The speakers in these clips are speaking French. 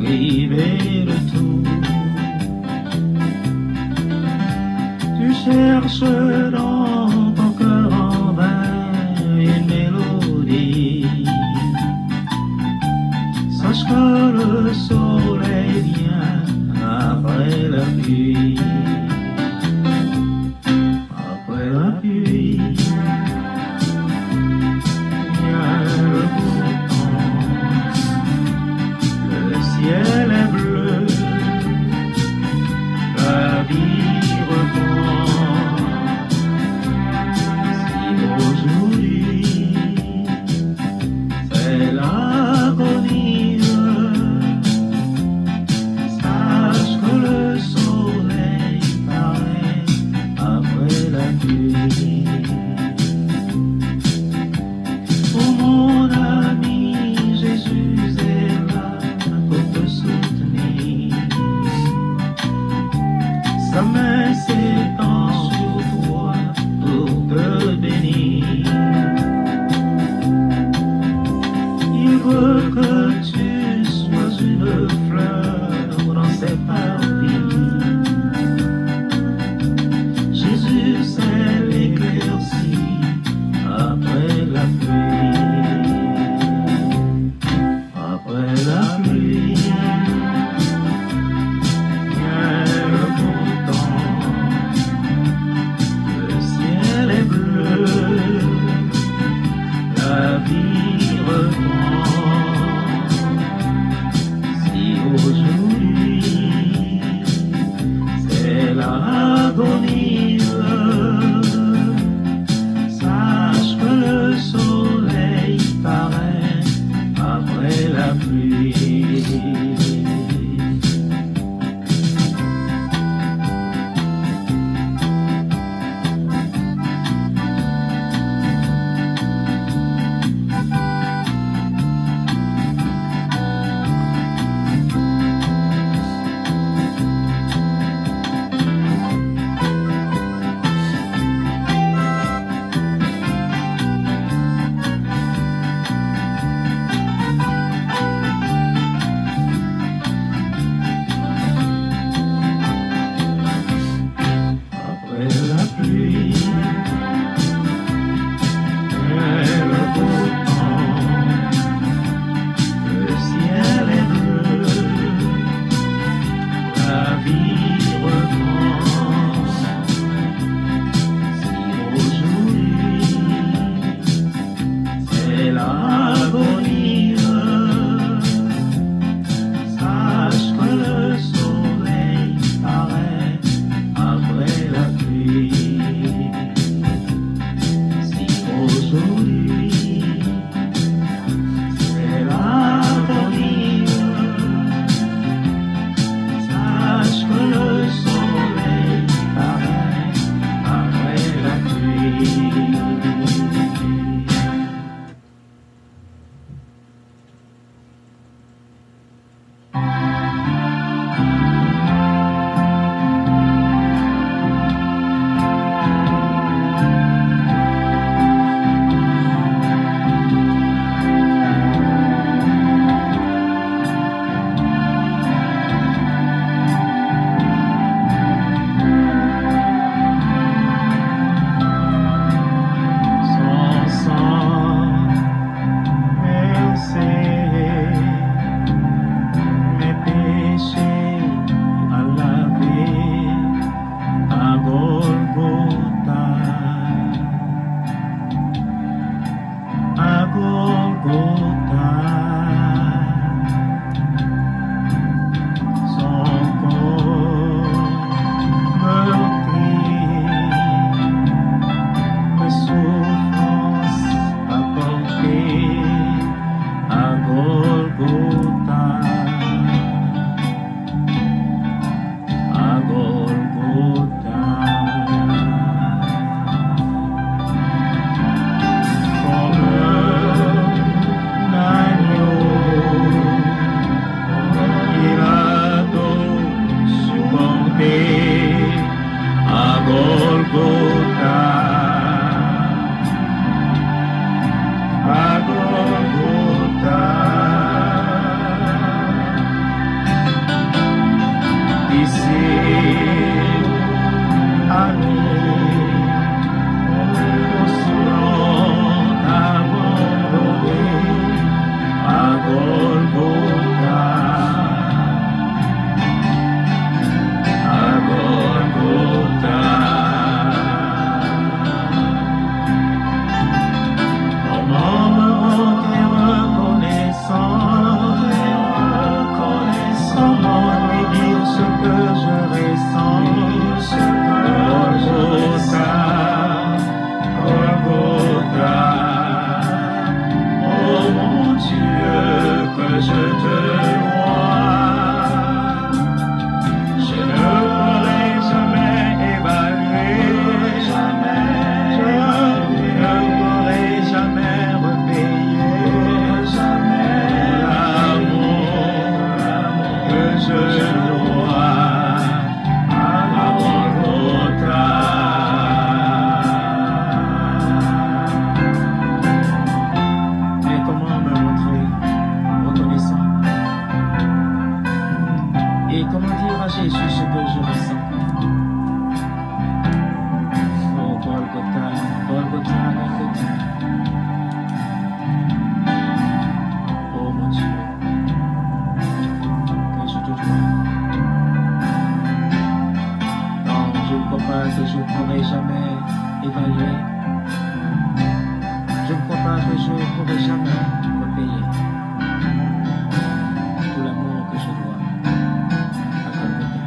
privé de tout. Tu cherches dans ton cœur en vain une mélodie. Sache que le soleil vient après la pluie. Après la pluie, vient le beau temps. Le ciel est bleu, la vie reprend. Si aujourd'hui c'est l'agonie, sache que le soleil paraît après la pluie. Oh mon ami, Jésus est là pour te soutenir. Sa main s'étend sur toi pour te bénir. Il veut que tu sois une fleur dans ses parvis. Jésus c'est l'éclaircie après la pluie. Après la pluie, vient le beau temps. Le ciel est bleu, la vie reprend. Si aujourd'hui c'est l'agonie, sache que le soleil paraît après la pluie. à Jésus ce que je ressens. Oh, Golgotha, Golgotha, Golgotha. Oh mon Dieu, que je te vois. Non, je ne crois pas que je pourrai jamais évaluer. Je ne crois pas que je pourrai jamais repayer tout l'amour que je dois à Golgotha.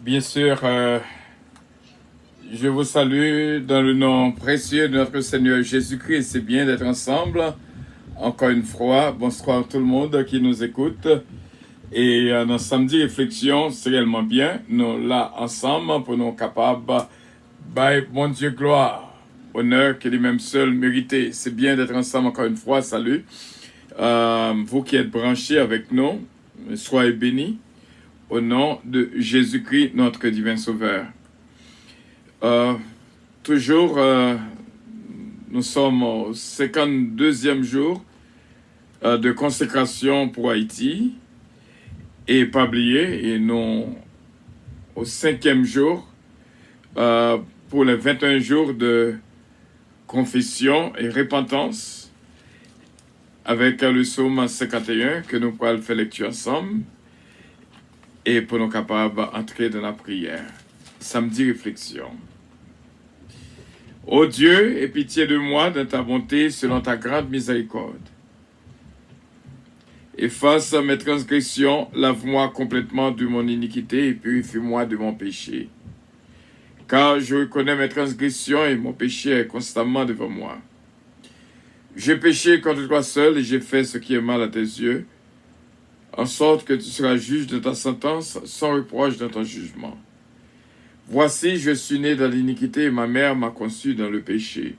Bien sûr, je vous salue dans le nom précieux de notre Seigneur Jésus-Christ. C'est bien d'être ensemble. Encore une fois, bonsoir tout le monde qui nous écoute. Et dans samedi réflexion, c'est réellement bien. Nous là ensemble pour nous capables, by mon Dieu gloire, honneur que lui-même seul mérité. C'est bien d'être ensemble encore une fois. Salut. Vous qui êtes branchés avec nous, soyez bénis. Au nom de Jésus-Christ, notre divin Sauveur. Toujours, nous sommes au 52e jour de consécration pour Haïti. Et pas oublier, et nous au 5e jour pour les 21 jours de confession et repentance avec le psaume 51 que nous pourrons faire lecture ensemble. Et pour nous capables d'entrer dans la prière. Samedi réflexion. Ô Dieu, aie pitié de moi dans ta bonté selon ta grande miséricorde. Efface mes transgressions, lave-moi complètement de mon iniquité et purifie-moi de mon péché. Car je reconnais mes transgressions et mon péché est constamment devant moi. J'ai péché contre toi seul et j'ai fait ce qui est mal à tes yeux, en sorte que tu seras juge de ta sentence, sans reproche dans ton jugement. Voici, je suis né dans l'iniquité et ma mère m'a conçu dans le péché.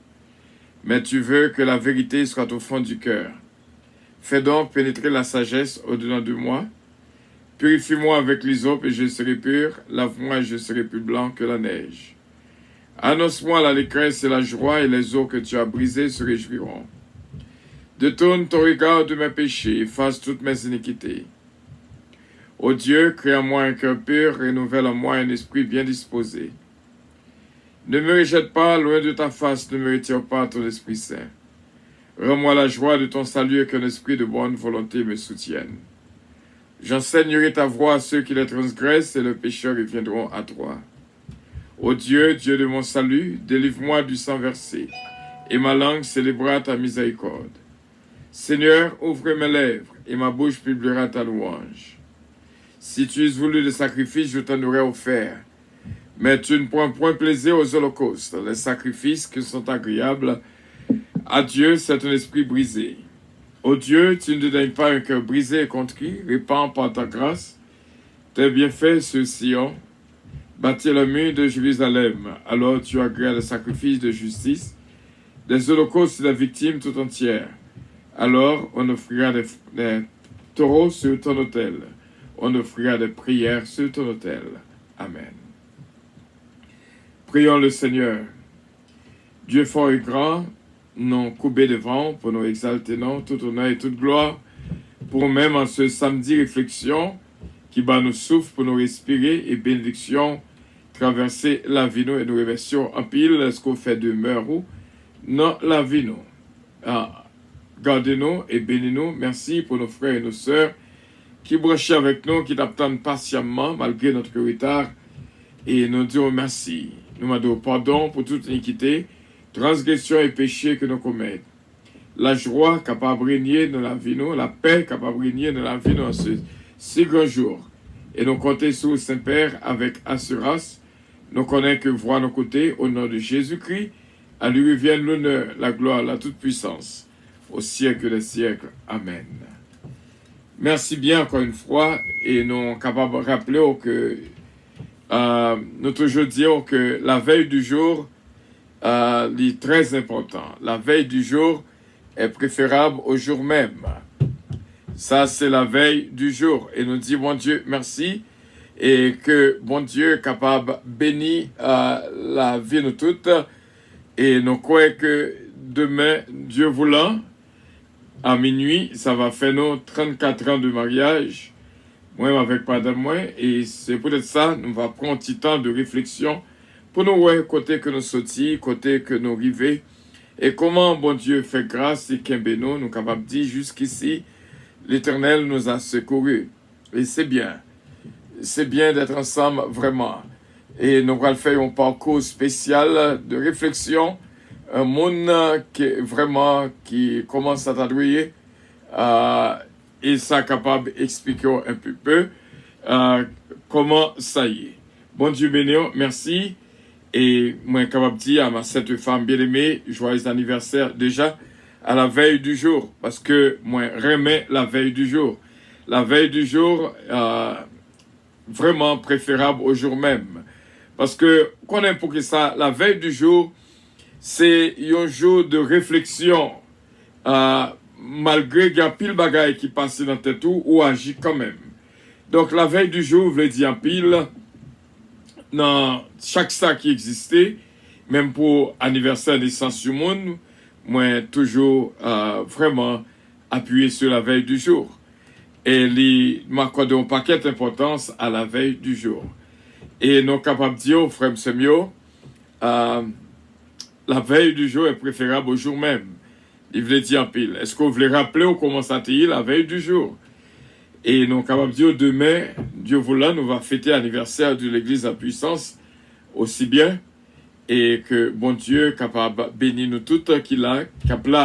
Mais tu veux que la vérité soit au fond du cœur. Fais donc pénétrer la sagesse au-dedans de moi. Purifie-moi avec l'hysope et je serai pur. Lave-moi et je serai plus blanc que la neige. Annonce-moi l'allégresse et la joie et les eaux que tu as brisées se réjouiront. Détourne ton regard de mes péchés, efface toutes mes iniquités. Ô Dieu, crée en moi un cœur pur, renouvelle en moi un esprit bien disposé. Ne me rejette pas loin de ta face, ne me retire pas ton Esprit Saint. Rends-moi la joie de ton salut et qu'un esprit de bonne volonté me soutienne. J'enseignerai ta voix à ceux qui les transgressent et les pécheurs reviendront à toi. Ô Dieu, Dieu de mon salut, délivre-moi du sang versé, et ma langue célébrera ta miséricorde. Seigneur, ouvre mes lèvres, et ma bouche publiera ta louange. Si tu eusses voulu de sacrifices, je t'en aurais offert. Mais tu ne prends point plaisir aux holocaustes, les sacrifices qui sont agréables. À Dieu, c'est un esprit brisé. Ô Dieu, tu ne dédaignes pas un cœur brisé et contrit, répands par ta grâce tes bienfaits sur Sion. Bâtis le mur de Jérusalem, alors tu agrées les sacrifices de justice, des holocaustes et des victimes tout entières. Alors on offrira des taureaux sur ton autel. On offrira des prières sur ton autel. Amen. Prions le Seigneur. Dieu fort et grand, non courbé devant, pour nous exalter, non, tout honneur et toute gloire, pour même en ce samedi réflexion, qui bat nous souffle pour nous respirer, et bénédiction, traverser la vie nous et nous remercions en pile ce qu'on fait demeure ou dans la vie nous. Gardez-nous et bénis-nous. Merci pour nos frères et nos sœurs qui branchent avec nous, qui t'attendent patiemment malgré notre retard. Et nous disons merci. Nous demandons pardon pour toute iniquité, transgression et péché que nous commettons. La joie capable de régner dans la vie nous, la paix capable de régner dans la vie nous en ce grand jour. Et nous comptons sur le Saint-Père avec assurance. Nous connaissons que voix à nos côtés, au nom de Jésus-Christ. À lui revienne l'honneur, la gloire, la toute-puissance, au siècle des siècles. Amen. Merci bien encore une fois, et nous sommes capables de rappeler que nous toujours disons que la veille du jour est très important. La veille du jour est préférable au jour même. Ça, c'est la veille du jour. Et nous disons, bon Dieu, merci. Et que bon Dieu est capable de bénir la vie de nous toutes. Et nous croyons que demain, Dieu voulant, à minuit, ça va faire nos 34 ans de mariage. Moi, avec madame, moi. Et c'est peut-être ça, nous va prendre un petit temps de réflexion pour nous voir côté que nous sortis, côté que nous arrivons. Et comment bon Dieu fait grâce et qu'un béno, nous capables de dire jusqu'ici, l'Éternel nous a secourus. Et c'est bien. C'est bien d'être ensemble, vraiment. Et nous allons faire un parcours spécial de réflexion. Un monde qui commence à t'adouiller. Et ça est capable d'expliquer un peu comment ça y est. Bon Dieu béni, merci. Et moi, je suis capable de dire à ma cette femme bien-aimée, joyeux anniversaire déjà à la veille du jour. Parce que moi, remets la veille du jour. La veille du jour, vraiment préférable au jour même. Parce que, qu'on aime pour que ça, la veille du jour, c'est un jour de réflexion. Malgré qu'il y a pile bagaille qui passe dans tête ou agit quand même. Donc, la veille du jour, je veux dire en pile, dans chaque ça qui existait, même pour anniversaire de naissance du monde, moi, toujours vraiment appuyé sur la veille du jour. Et il m'accorde un paquet d'importance à la veille du jour. Et nous sommes capables de dire, frère Semio, la veille du jour est préférable au jour même. Il voulait dire en pile. Est-ce que vous voulez rappeler comment ça t'est la veille du jour? Et nous sommes capables de dire, demain, Dieu voulant, nous va fêter l'anniversaire de l'Église à puissance aussi bien. Et que bon Dieu est capable de bénir nous toutes qui là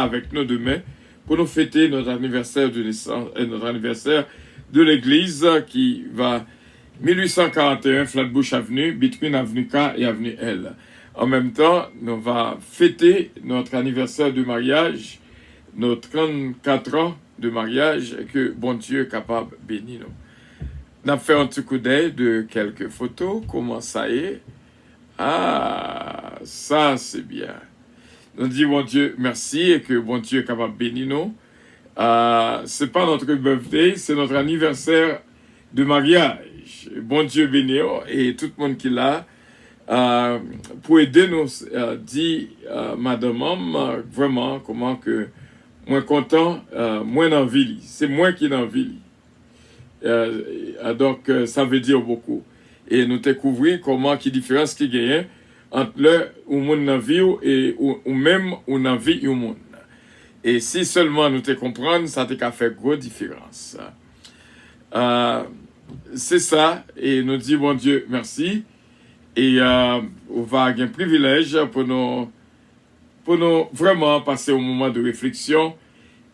avec nous demain pour nous fêter notre anniversaire de naissance et notre anniversaire de l'Église qui va 1841 Flatbush Avenue, between Avenue K et Avenue L. En même temps, nous va fêter notre anniversaire de mariage, nos 34 ans de mariage, et que bon Dieu est capable de bénir nous. On a fait un petit coup d'œil de quelques photos, comment ça est. Ah, ça c'est bien. Nous disons bon Dieu merci et que bon Dieu est capable de bénir nous. C'est pas notre birthday, c'est notre anniversaire de mariage. Bon Dieu bénit et tout le monde qui l'a pour aider nous dit madame vraiment comment que moins content, moins envie. C'est moi qui l'envie. Donc ça veut dire beaucoup. Et nous découvrir comment qui différence qui gagne entre le ou mon envie et ou même ou envie ou monde. Et si seulement nous te comprendre, ça te fait grosse différence. C'est ça, et nous dit bon Dieu merci, et on va avoir un privilège pour nous vraiment passer au moment de réflexion,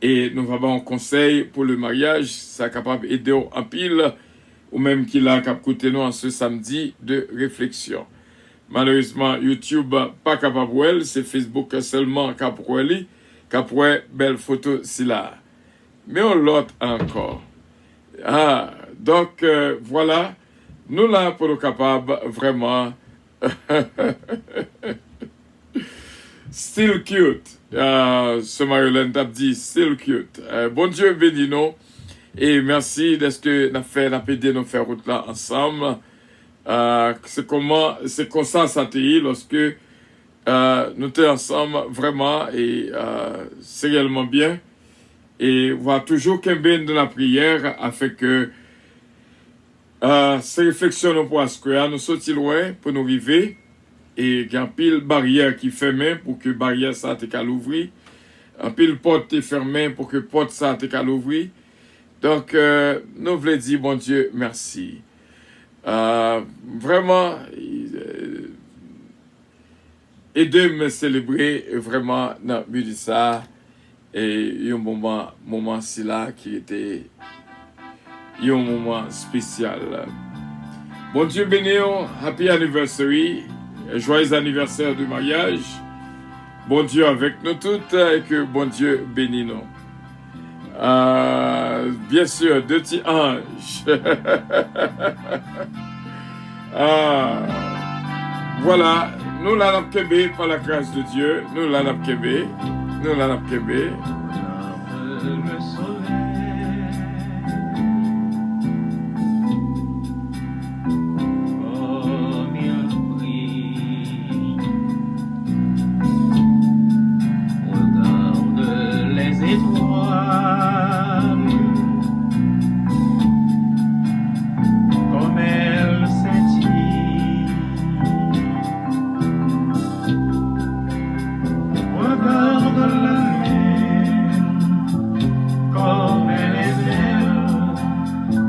et nous avons un conseil pour le mariage, ça est capable d'aider en pile, ou même qu'il a capable nous en ce samedi de réflexion. Malheureusement, YouTube pas capable, c'est Facebook seulement capable, belle photo c'est là. Mais on l'autre encore. Donc voilà, nous là pour nous capables vraiment still cute. Ce Marilyn t'a dit still cute. Bon Dieu bénis nous et merci de ce que nous fait la PD nous faire route là ensemble. C'est comme ça ça t'est lorsque nous sommes ensemble vraiment et c'est réellement bien. Et on va toujours qu'un bien de la prière afin que Ces réflexions nous pour assurer, nous sortir loin pour nous arriver et qu'il y a un pile barrière qui fermée pour que barrière ça te qu'à l'ouvrir, un pile porte est fermée pour que porte ça te qu'à l'ouvrir. Donc nous voulons dire bon Dieu merci. Vraiment aider me célébrer vraiment dans le but de ça et un moment si là qui était un moment spécial. Bon Dieu béni, happy anniversary, joyeux anniversaire du mariage. Bon Dieu avec nous toutes et que bon Dieu bénisse nous. Bien sûr, deux petits anges. Voilà, nous l'avons kébé par la grâce de Dieu. Nous l'avons kébé. Nous l'avons kébé. Le soleil, comme il brille, regarde les étoiles, comme elles scintillent, regarde la comme elle est belle,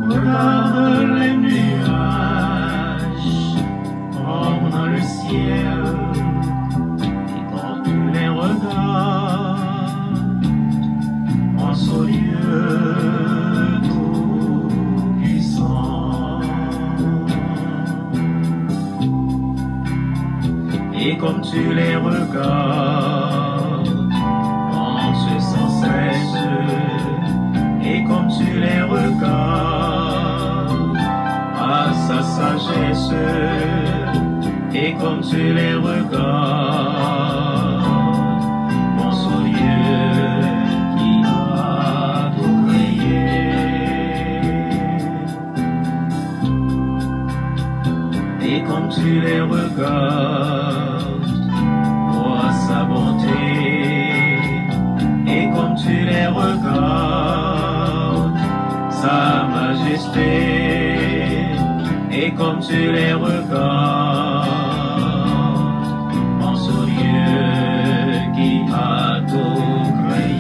regarde les nuages, comme dans le ciel, et quand tu les regardes, en ce lieu tout puissant, et comme tu les regardes, en ce sans cesse, et comme tu les regardes, à sa sagesse, et comme tu les regardes, mon son Dieu qui a tout créé, et comme tu les regardes, vois sa bonté, et comme tu les regardes, sa majesté, et comme tu les regardes, pense au Dieu qui a tout créé.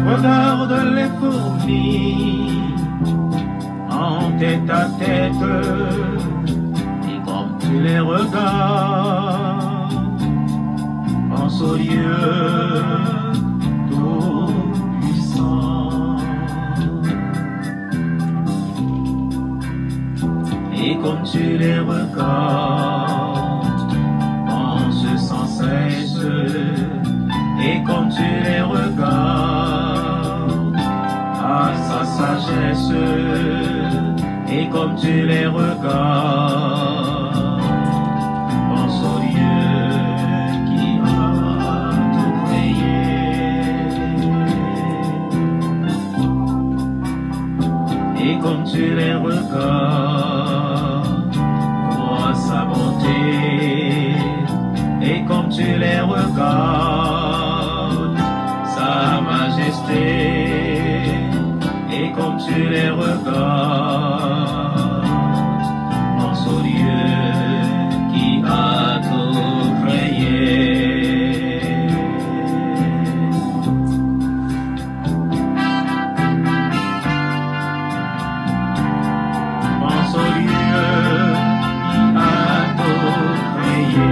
Regarde les fourmis en tête à tête, et comme tu les regardes, pense au Dieu tout puissant, et comme tu les regardes, pense sans cesse, et comme tu les regardes, à sa sagesse, et comme tu les regardes, pense au Dieu qui a tout créé, et comme tu les regardes, vois sa bonté, et comme tu les regardes, sa majesté, et comme tu les regardes, pense au Dieu qui a tout créé. Pense au Dieu qui a tout créé.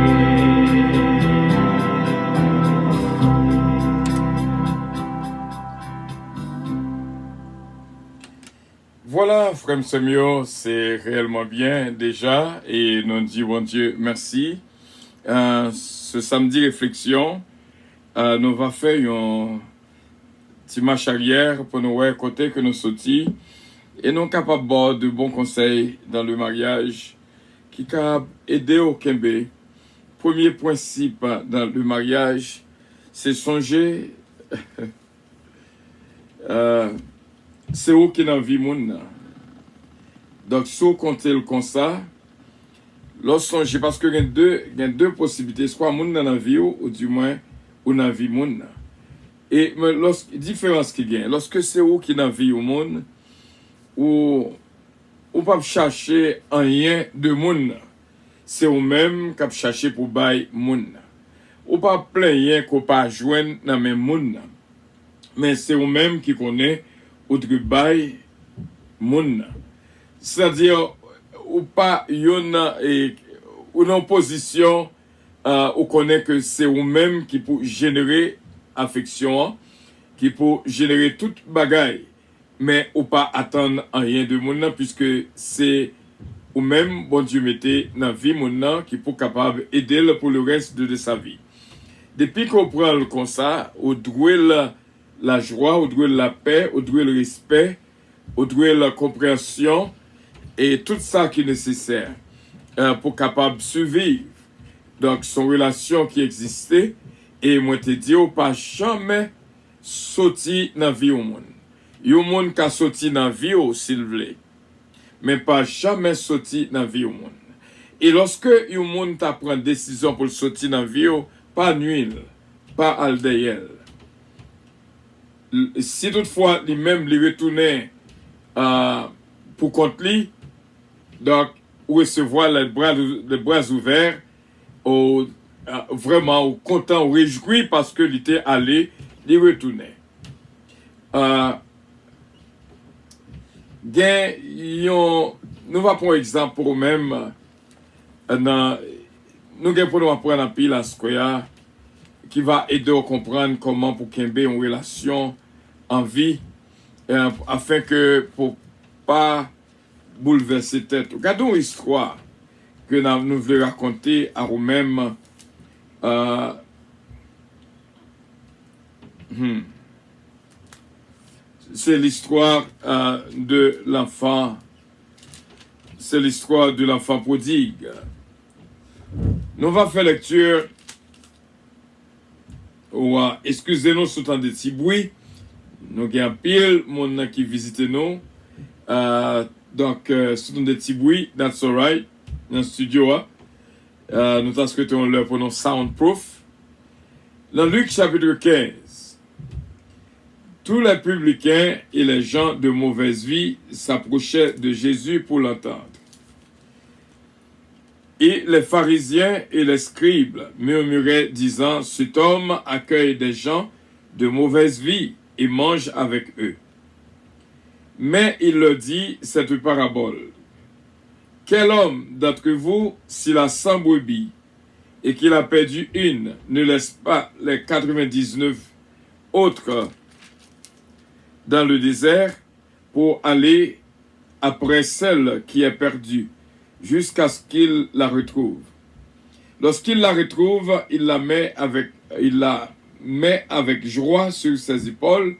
Voilà, frère Samuel, c'est réellement bien déjà et nous disons, bon Dieu, merci. Ce samedi réflexion, nous va faire un petit marche arrière pour nous voir côté que nous sortis et nous capables de bons conseils dans le mariage qui capable aider au Kembe. Premier principe dans le mariage, c'est songer c'est où qui dans vie moun. Donc si on compte le comme ça, lorsque songer parce que il y a deux possibilités, soit moun dans la vie ou du moins ou dans la vie moun. Et lorsque différence qui gagne, lorsque c'est où qui dans vie au monde ou pas chercher rien de moun, c'est ou même qui chercher pour bail moun. Ou pas plein rien qu'on pas joindre dans même moun. Mais c'est ou même qui connaît autre bail moun. C'est-à-dire ou pas yon et ou en position ou connaît que c'est ou même qui peut générer affection, qui peut générer toute bagaille, mais ou pas attendre rien de moun puisque c'est ou même bon Dieu mettez dans vie moun qui peut capable aider pour le reste de sa vie. Depuis qu'on prend le comme ça, ou doit la joie, ou doit la paix, ou doit le respect, ou doit la compréhension et tout ça qui est nécessaire pour capable survivre. Donc son relation qui existait et moi te dis ou pas jamais sorti dans vie au monde. Yon monde qui a sorti dans vie au s'il vous plaît, mais pas jamais sorti dans vie au monde. Et lorsque yon monde t'a prend décision pour sortir dans vie au, pas nuit, pas aldeyel. Si toutefois lui-même lui retourner pour compte lui, donc ou recevoir les bras ouverts, ou vraiment ou content, ou réjoui parce que il était allé, il retourner. Nous va prendre exemple pour nous-mêmes, nous allons prendre un pile à Square qui va aider à comprendre comment pour qu'il y ait une relation en vie afin que pour pas bouleverser tête. Regardons une histoire que nous voulons raconter à nous-mêmes. C'est l'histoire de l'enfant. C'est l'histoire de l'enfant prodigue. Nous allons faire lecture. Excusez-nous sous temps de petits bruits. Nous avons pile mon qui visite nous. Donc, sous temps de petits bruits, that's alright. Dans le studio, nous t'ascritons l'heure pour nos soundproof. Dans Luc chapitre 15, tous les publicains et les gens de mauvaise vie s'approchaient de Jésus pour l'entendre. Et les pharisiens et les scribes murmuraient, disant, cet homme accueille des gens de mauvaise vie et mange avec eux. Mais il leur dit cette parabole. Quel homme d'entre vous, s'il a 100 brebis et qu'il a perdu une, ne laisse pas les 99 autres dans le désert pour aller après celle qui est perdue, jusqu'à ce qu'il la retrouve. Lorsqu'il la retrouve, il la met avec joie sur ses épaules,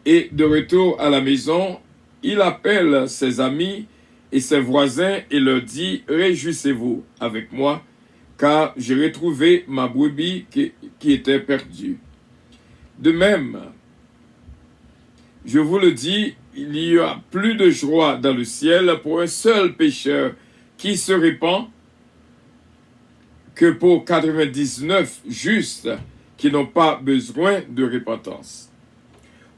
et de retour à la maison, il appelle ses amis et ses voisins et leur dit, réjouissez-vous avec moi, car j'ai retrouvé ma brebis qui était perdue. De même, je vous le dis, il y a plus de joie dans le ciel pour un seul pécheur qui se répand que pour 99 justes qui n'ont pas besoin de repentance.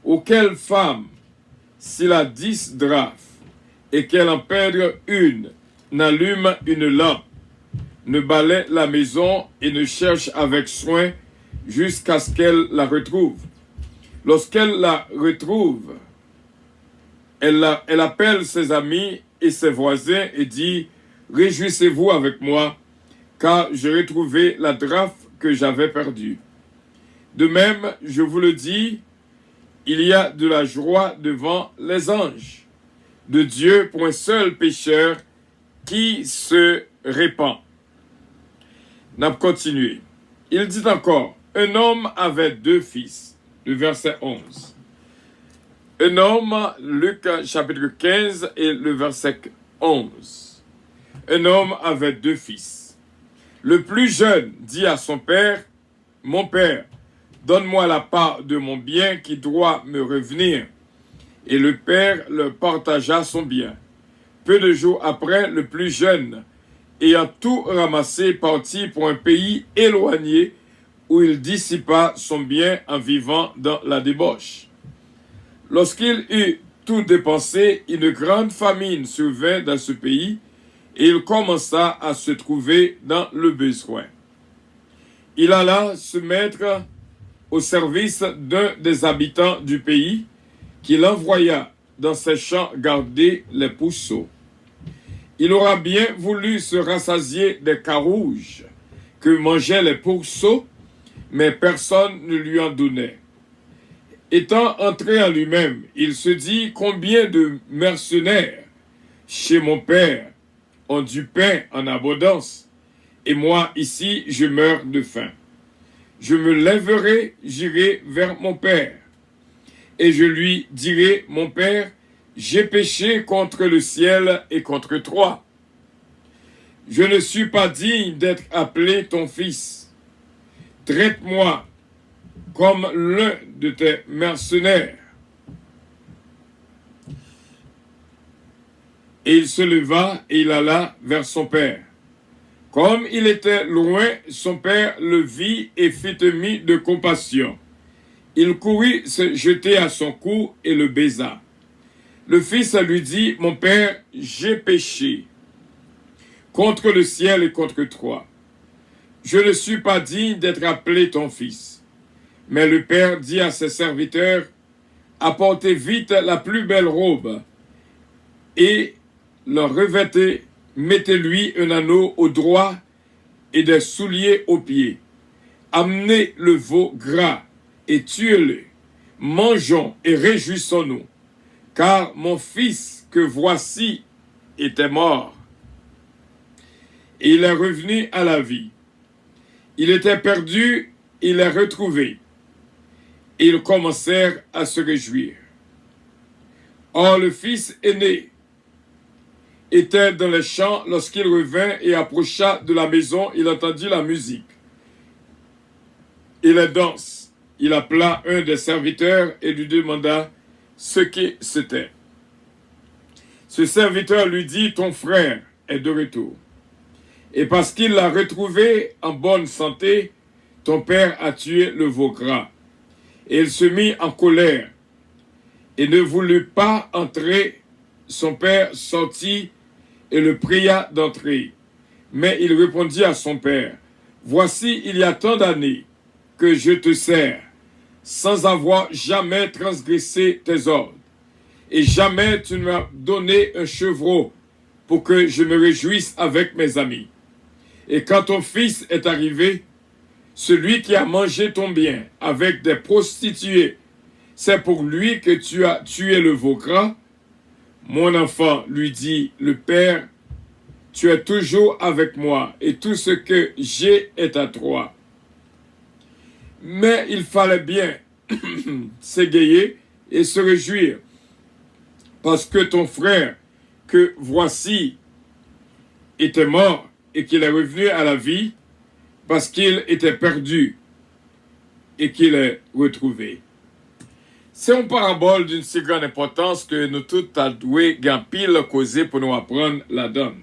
Auquel femme, s'il a 10 draphes et qu'elle en perd une, n'allume une lampe, ne balaie la maison et ne cherche avec soin jusqu'à ce qu'elle la retrouve. Lorsqu'elle la retrouve, elle appelle ses amis et ses voisins et dit, réjouissez-vous avec moi, car j'ai retrouvé la draphe que j'avais perdue. De même, je vous le dis, il y a de la joie devant les anges de Dieu pour un seul pécheur qui se répand. N'a continué. Il dit encore, un homme avait 2 fils. Le verset 11. Un homme, Luc chapitre 15 et le verset 11. Un homme avait 2 fils. Le plus jeune dit à son père, « Mon père, donne-moi la part de mon bien qui doit me revenir. » Et le père leur partagea son bien. Peu de jours après, le plus jeune, ayant tout ramassé, partit pour un pays éloigné où il dissipa son bien en vivant dans la débauche. Lorsqu'il eut tout dépensé, une grande famine survint dans ce pays et il commença à se trouver dans le besoin. Il alla se mettre au service d'un des habitants du pays qui l'envoya dans ses champs garder les pourceaux. Il aura bien voulu se rassasier des carouges que mangeaient les pourceaux, mais personne ne lui en donnait. Étant entré en lui-même, il se dit « Combien de mercenaires chez mon père ont du pain en abondance, et moi ici je meurs de faim. Je me lèverai, j'irai vers mon père, et je lui dirai, mon père, j'ai péché contre le ciel et contre toi. Je ne suis pas digne d'être appelé ton fils. Traite-moi comme l'un de tes mercenaires. » Et il se leva et il alla vers son père. Comme il était loin, son père le vit et fit émis de compassion. Il courut se jeter à son cou et le baisa. Le fils lui dit, « Mon père, j'ai péché contre le ciel et contre toi. Je ne suis pas digne d'être appelé ton fils. » Mais le père dit à ses serviteurs, « Apportez vite la plus belle robe et le revêtez, mettez-lui un anneau au doigt et des souliers aux pieds. Amenez le veau gras et tuez-le. Mangeons et réjouissons-nous, car mon fils que voici était mort, et il est revenu à la vie. Il était perdu, il est retrouvé. » Et ils commencèrent à se réjouir. Or le fils aîné était dans les champs lorsqu'il revint et approcha de la maison, il entendit la musique et les danses. Il appela un des serviteurs et lui demanda ce que c'était. Ce serviteur lui dit, « Ton frère est de retour. Et parce qu'il l'a retrouvé en bonne santé, ton père a tué le veau gras. » Et il se mit en colère et ne voulut pas entrer. Son père sortit et le pria d'entrer. Mais il répondit à son père, « Voici, il y a tant d'années que je te sers, sans avoir jamais transgressé tes ordres. Et jamais tu ne m'as donné un chevreau pour que je me réjouisse avec mes amis. Et quand ton fils est arrivé, celui qui a mangé ton bien avec des prostituées, c'est pour lui que tu as tué le veau gras. » Mon enfant, lui dit le père, tu es toujours avec moi et tout ce que j'ai est à toi. Mais il fallait bien s'égayer et se réjouir, parce que ton frère, que voici, était mort et qu'il est revenu à la vie, parce qu'il était perdu et qu'il est retrouvé. C'est une parabole d'une si grande importance que nous tous avons un pile causé pour nous apprendre la donne.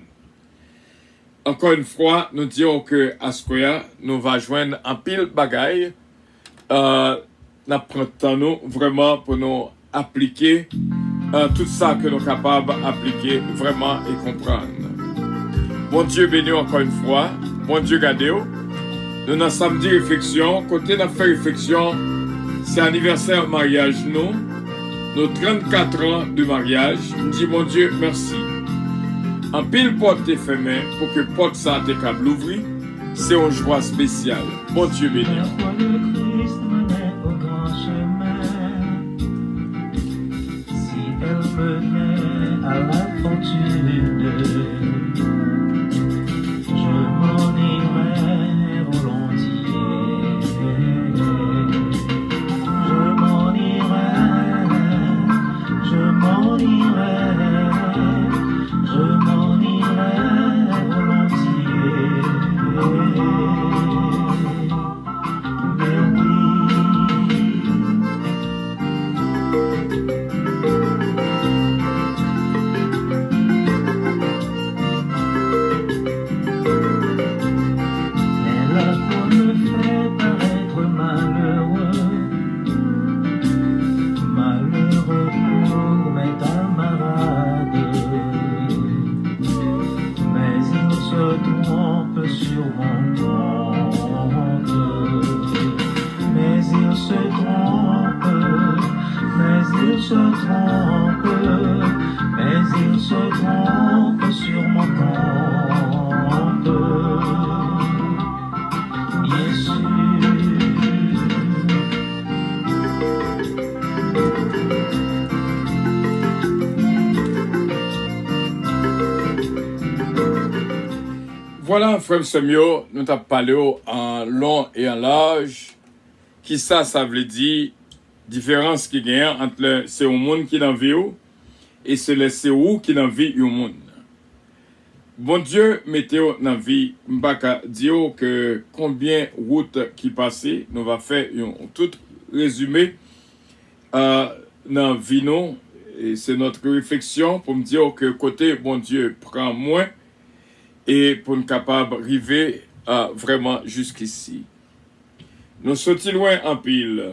Encore une fois, nous disons que à Skoya, nous va joindre un pile bagaille. Nous prenons vraiment pour nous appliquer tout ça que nous sommes capables d'appliquer vraiment et comprendre. Bon Dieu béni encore une fois. Bon Dieu gardez-vous. Nous avons samedi réflexion. Côté de faire réflexion, c'est anniversaire mariage nous. Nos 34 ans de mariage. Nous disons mon Dieu merci. En pile porte est fermée pour que porte ça te câble ouvri. C'est une joie spéciale. Bon Dieu béni. à la fortune, je m'en irai volontiers. Je m'en irai, je m'en irai, je m'en irai volontiers. Mais oui, mais la foule me fait paraître malheureux, malheureux pour mes camarades. Mais ils se trompent sur mon compte. Mais ils se trompent, mais ils se trompent, mais ils se trompent sur mon compte. Bien sûr. Voilà, frère Samuel, nous t'avons parlé en long et en large. Qui ça veut dire, différence qui gagne entre le c'est un monde qui dans vie et c'est le c'est où qui dans vie un monde. Bon Dieu, mettez-vous dans vie, m'baka dire que combien de routes qui passent, nous va faire un tout résumé dans vie nous. Et c'est notre réflexion pour me dire que côté bon Dieu prend moins et pour nous capable d'arriver vraiment jusqu'ici. Nous sommes loin en pile.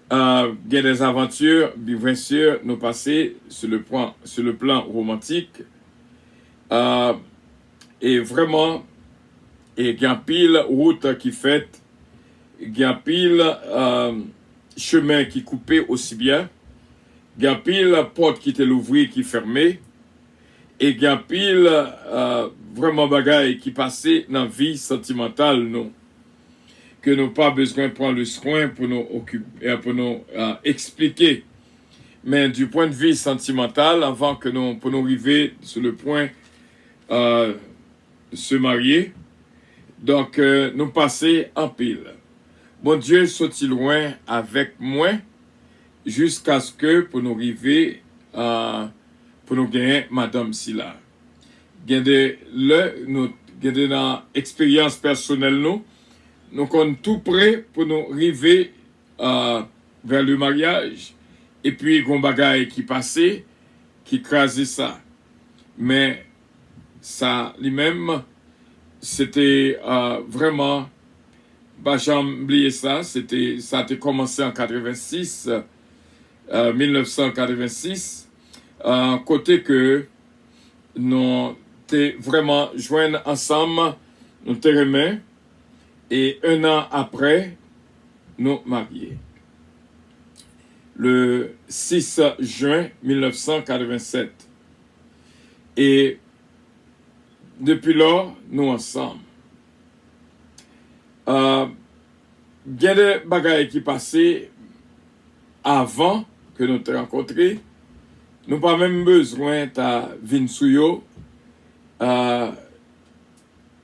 Il y a des aventures, bien sûr, nous passer sur le plan romantique. Et vraiment, il y a pile route qui fait, il y a pile chemin qui coupé aussi bien, il y a pile porte qui était l'ouvrir qui fermée, et il y a pile vraiment bagaille qui passait dans la vie sentimentale, nous, que nous pas besoin de prendre le soin pour nous occuper, pour nous expliquer. Mais du point de vue sentimental, avant que nous, pour nous arriver sur le point se marier, donc nous passer en pile. Bon Dieu soit-il loin avec moi jusqu'à ce que pour nous arriver pour nous gagner Madame Silla. Gagner nous gagner dans expérience personnelle nous sommes tout prêts pour nous arriver vers le mariage et puis gon bagaille qui passait qui crasait ça. Mais ça lui-même c'était vraiment bah j'ai oublié ça, ça a commencé en 86 1986 côté que nous t'es vraiment joints ensemble, nous t'es remis et un an après nous mariés. Le 6 juin 1987. Et depuis là, nous ensemble. Il y a des bagailles qui passaient avant que nous te rencontrions. Nous n'avons pas même besoin de venir sur eux,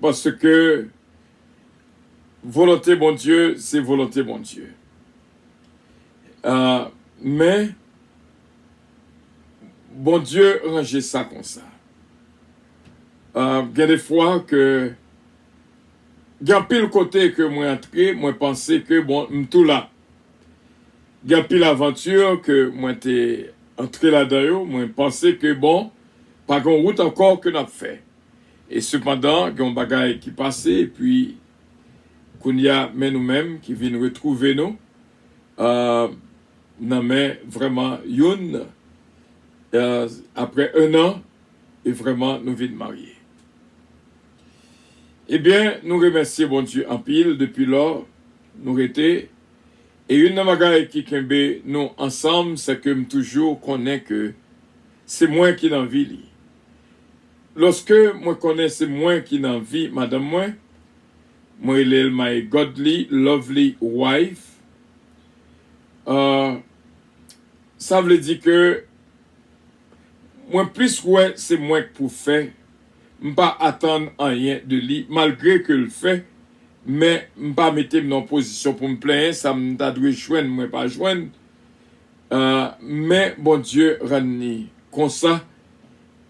parce que volonté bon Dieu, c'est volonté bon Dieu. Mais bon Dieu range ça comme ça. Il y a des fois que il y a pile côté que moi entré, moi pensais que bon, tout là. Il y a pile aventure que moi t'ai entré là-dedans, moi pensais que bon, pas grand route encore que n'a fait. Et cependant, il y a un bagage qui passait et puis qu'on y a mais nous-mêmes qui viennent retrouver nous. Non mais vraiment youn après un an et vraiment nous venons marier. Eh bien, nous remercions bon Dieu en pile depuis lors, nous étions. Et une bagaille qui kembe nous ensemble, c'est que toujours connais que c'est moi qui n'en vis. Lorsque moi connais c'est moi qui n'en vis, madame moi il est my godly, lovely wife. Ça veut dire que moi plus ouais, c'est moi pour faire. M'pas attendre rien de lui, malgré que le fait, mais m'pas mettre en position pour me plaindre, ça m'ta doué joindre, moi pas joindre. Mais bon Dieu rend comme ça,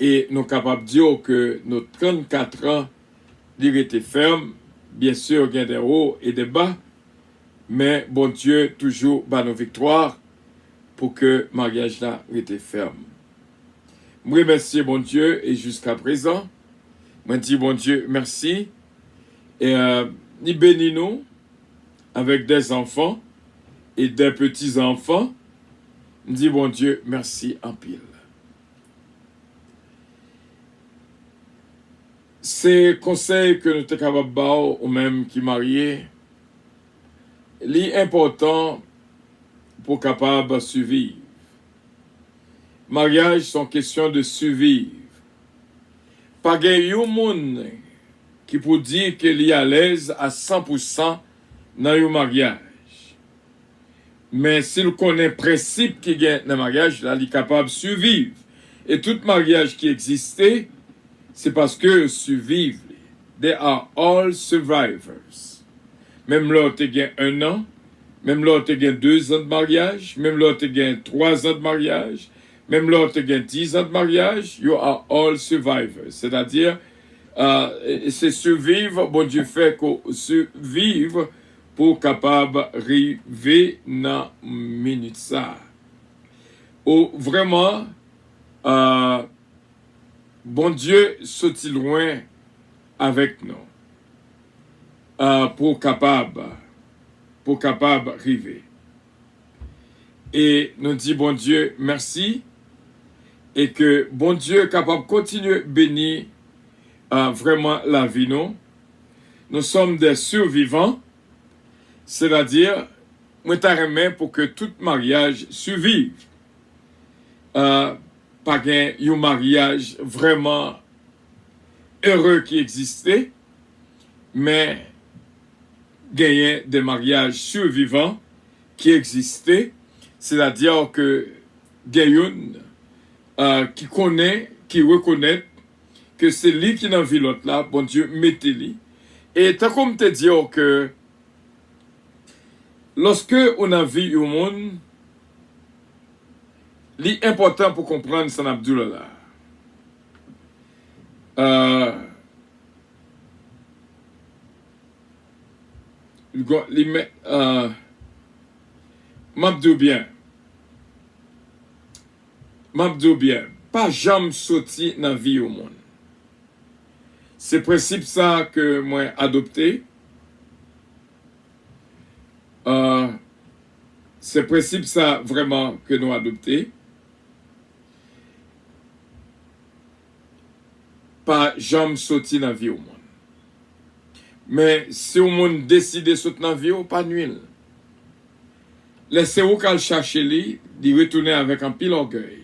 et nous capables de dire que nos 34 ans, il était ferme, bien sûr, il y a des hauts et des bas, mais bon Dieu toujours bat nos victoires pour que le mariage là était ferme. Je remercie bon Dieu et jusqu'à présent, je dis bon Dieu merci et il bénit nous avec des enfants et des petits-enfants. Je dis bon Dieu merci en pile. Ces conseils que nous sommes capables de faire, ou même qui mariés, l'important pour capable de survivre. Mariage sont question de survivre. Pas de monde qui peut dire qu'il est à l'aise à 100% dans le mariage. Mais s'il connaît le principe qui est dans le mariage, là, il est capable de survivre. Et tout mariage qui existait, c'est parce que survivent. They are all survivors. Même là, tu as 1 an, même là, tu as 2 ans de mariage, même là, tu as 3 ans de mariage, même là, tu as 10 ans de mariage, you are all survivors. C'est-à-dire, c'est survivre, bon Dieu fait qu'on survive pour capable arriver dans minute ça. Ou vraiment, bon Dieu sorti loin avec nous pour capable arriver. Et nous dit bon Dieu merci et que bon Dieu est capable de continuer à bénir vraiment la vie nous. Nous sommes des survivants, c'est-à-dire moi t'arrête pour que tout mariage survive. Pas un mariage vraiment heureux qui existait, mais gagner des mariages survivants qui existaient, c'est-à-dire que gagne qui connaît, qui reconnaît que c'est lui qui n'a vu l'autre là, bon Dieu, mettez-lui. Et tant comme te dire que lorsque on a vu au monde, l'important pour comprendre San Abdullah là. M'abdou bien, pas jamais sorti dans la vie au monde. C'est principe ça que moi adopté. C'est principe ça vraiment que nous adopté. Pas jamais sorti dans la vie au monde. Mais si le monde décide de sortir dans la vie, pas nuit. Laissez-vous qu'elle cherche lui, d'y retourner avec un pile orgueil.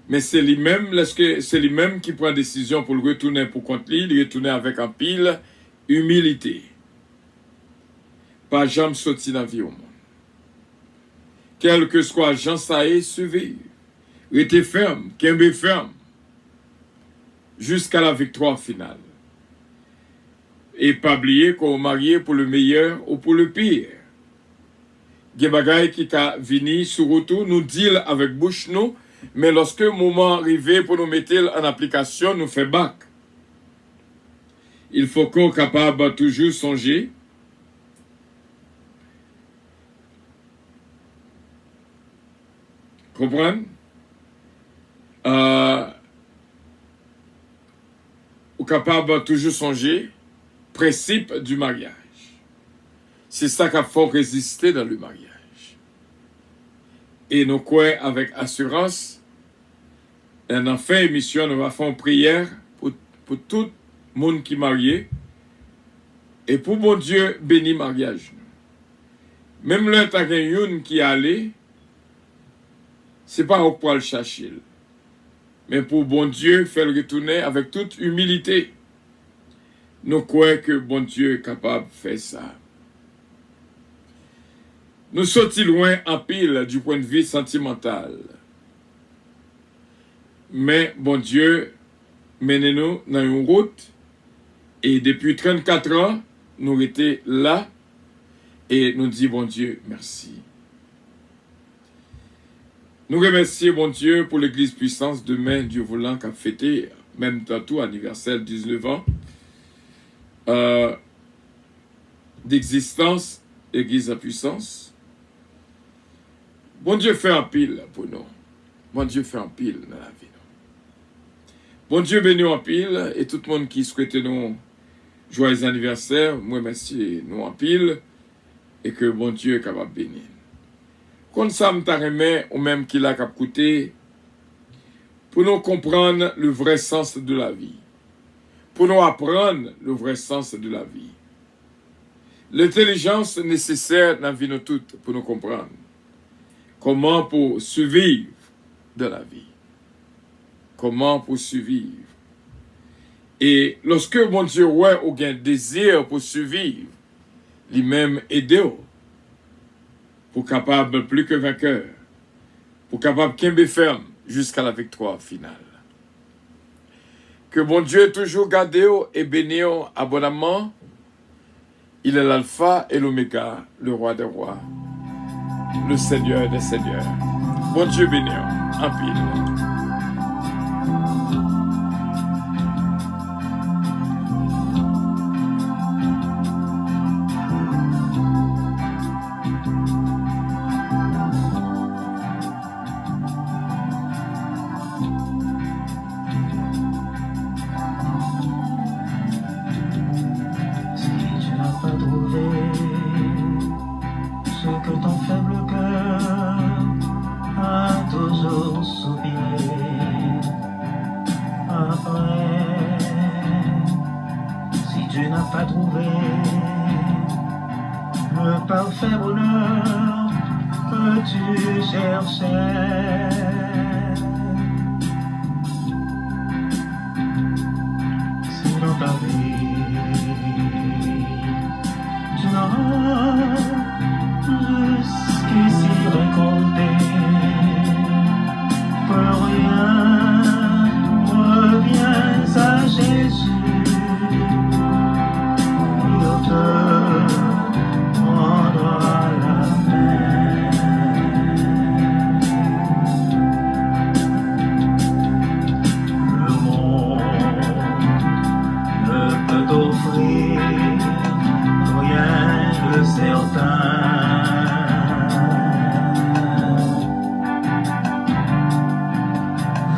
Mais c'est lui-même, c'est lui-même qui prend la décision pour le retourner pour contre lui, de retourner avec un pile humilité. Pas jamais sorti dans la vie au monde. Quel que soit Jean Saé, suivez. Restez ferme, qu'embé ferme. Jusqu'à la victoire finale. Et pas oublier qu'on est marié pour le meilleur ou pour le pire. Des bagailles qui ka vini sur retour nous deal avec bouche nous, mais lorsque le moment arrivé pour nous mettre en application, nous fait bac. Il faut qu'on soit capable toujours songer. Comprendre? Ou capable toujours songer principe du mariage. C'est ça qui faut résister dans le mariage. Et nous croyons avec assurance, et en fin émission, nous allons faire une prière pour tout le monde qui est marié et pour bon Dieu bénir le mariage. Même là, tu as quelqu'un qui est allé, ce n'est pas pour le chercher, mais pour bon Dieu faire le retourner avec toute humilité. Nous croyons que bon Dieu est capable de faire ça. Nous sortons loin en pile du point de vue sentimental. Mais bon Dieu, menez-nous dans une route. Et depuis 34 ans, nous étions là. Et nous disons, bon Dieu, merci. Nous remercions, bon Dieu, pour l'Église Puissance demain, Dieu voulant, qui a fêté, même tantôt, anniversaire 19 ans d'existence, Église à puissance. Bon Dieu fait un pile pour nous. Bon Dieu fait un pile dans la vie. Bon Dieu bénit en pile, et tout le monde qui souhaite nous joyeux anniversaire, moi merci nous en pile, et que bon Dieu est capable de bénir. Quand ça me remet, ou même qu'il a coûté, pour nous comprendre le vrai sens de la vie, pour nous apprendre le vrai sens de la vie. L'intelligence nécessaire dans la vie nous toutes pour nous comprendre comment pour survivre dans la vie. Comment pour survivre. Et lorsque mon Dieu ouais ou un désir pour survivre, lui-même aider pour capable plus que vainqueur, pour capable qu'un ferme jusqu'à la victoire finale. Que mon Dieu toujours garde et béni abondamment. Il est l'alpha et l'oméga, le roi des rois, le Seigneur des seigneurs. Bon Dieu béni en pile.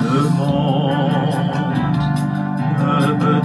Le monde ne peut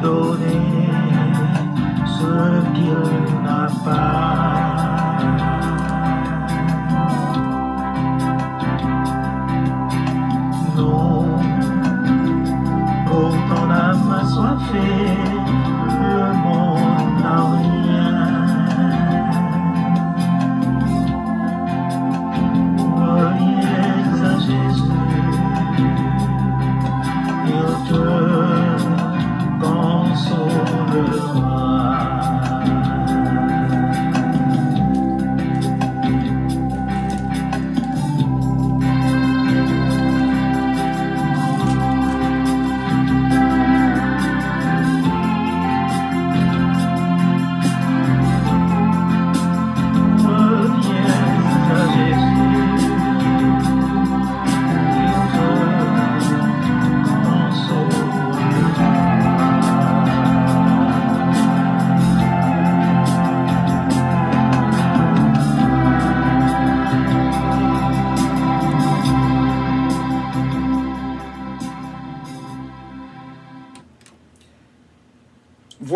donner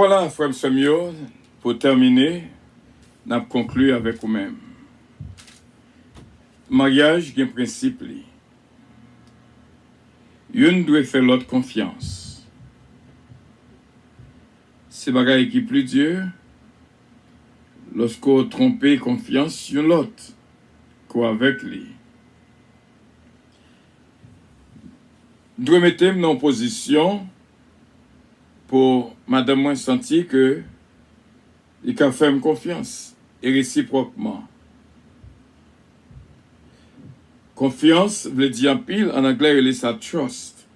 Voilà, frère Samuel, pour terminer, n'a conclu avec vous-même. Mariage, il y a un principe. Une doit faire l'autre confiance. C'est bagaille qui plus dur lorsqu'on trompe confiance sur l'autre qu'avec lui. Doit mettre en position pour madame moi sentir que il a fait confiance et réciproquement. Confiance veut dire en pile en anglais il ça trust.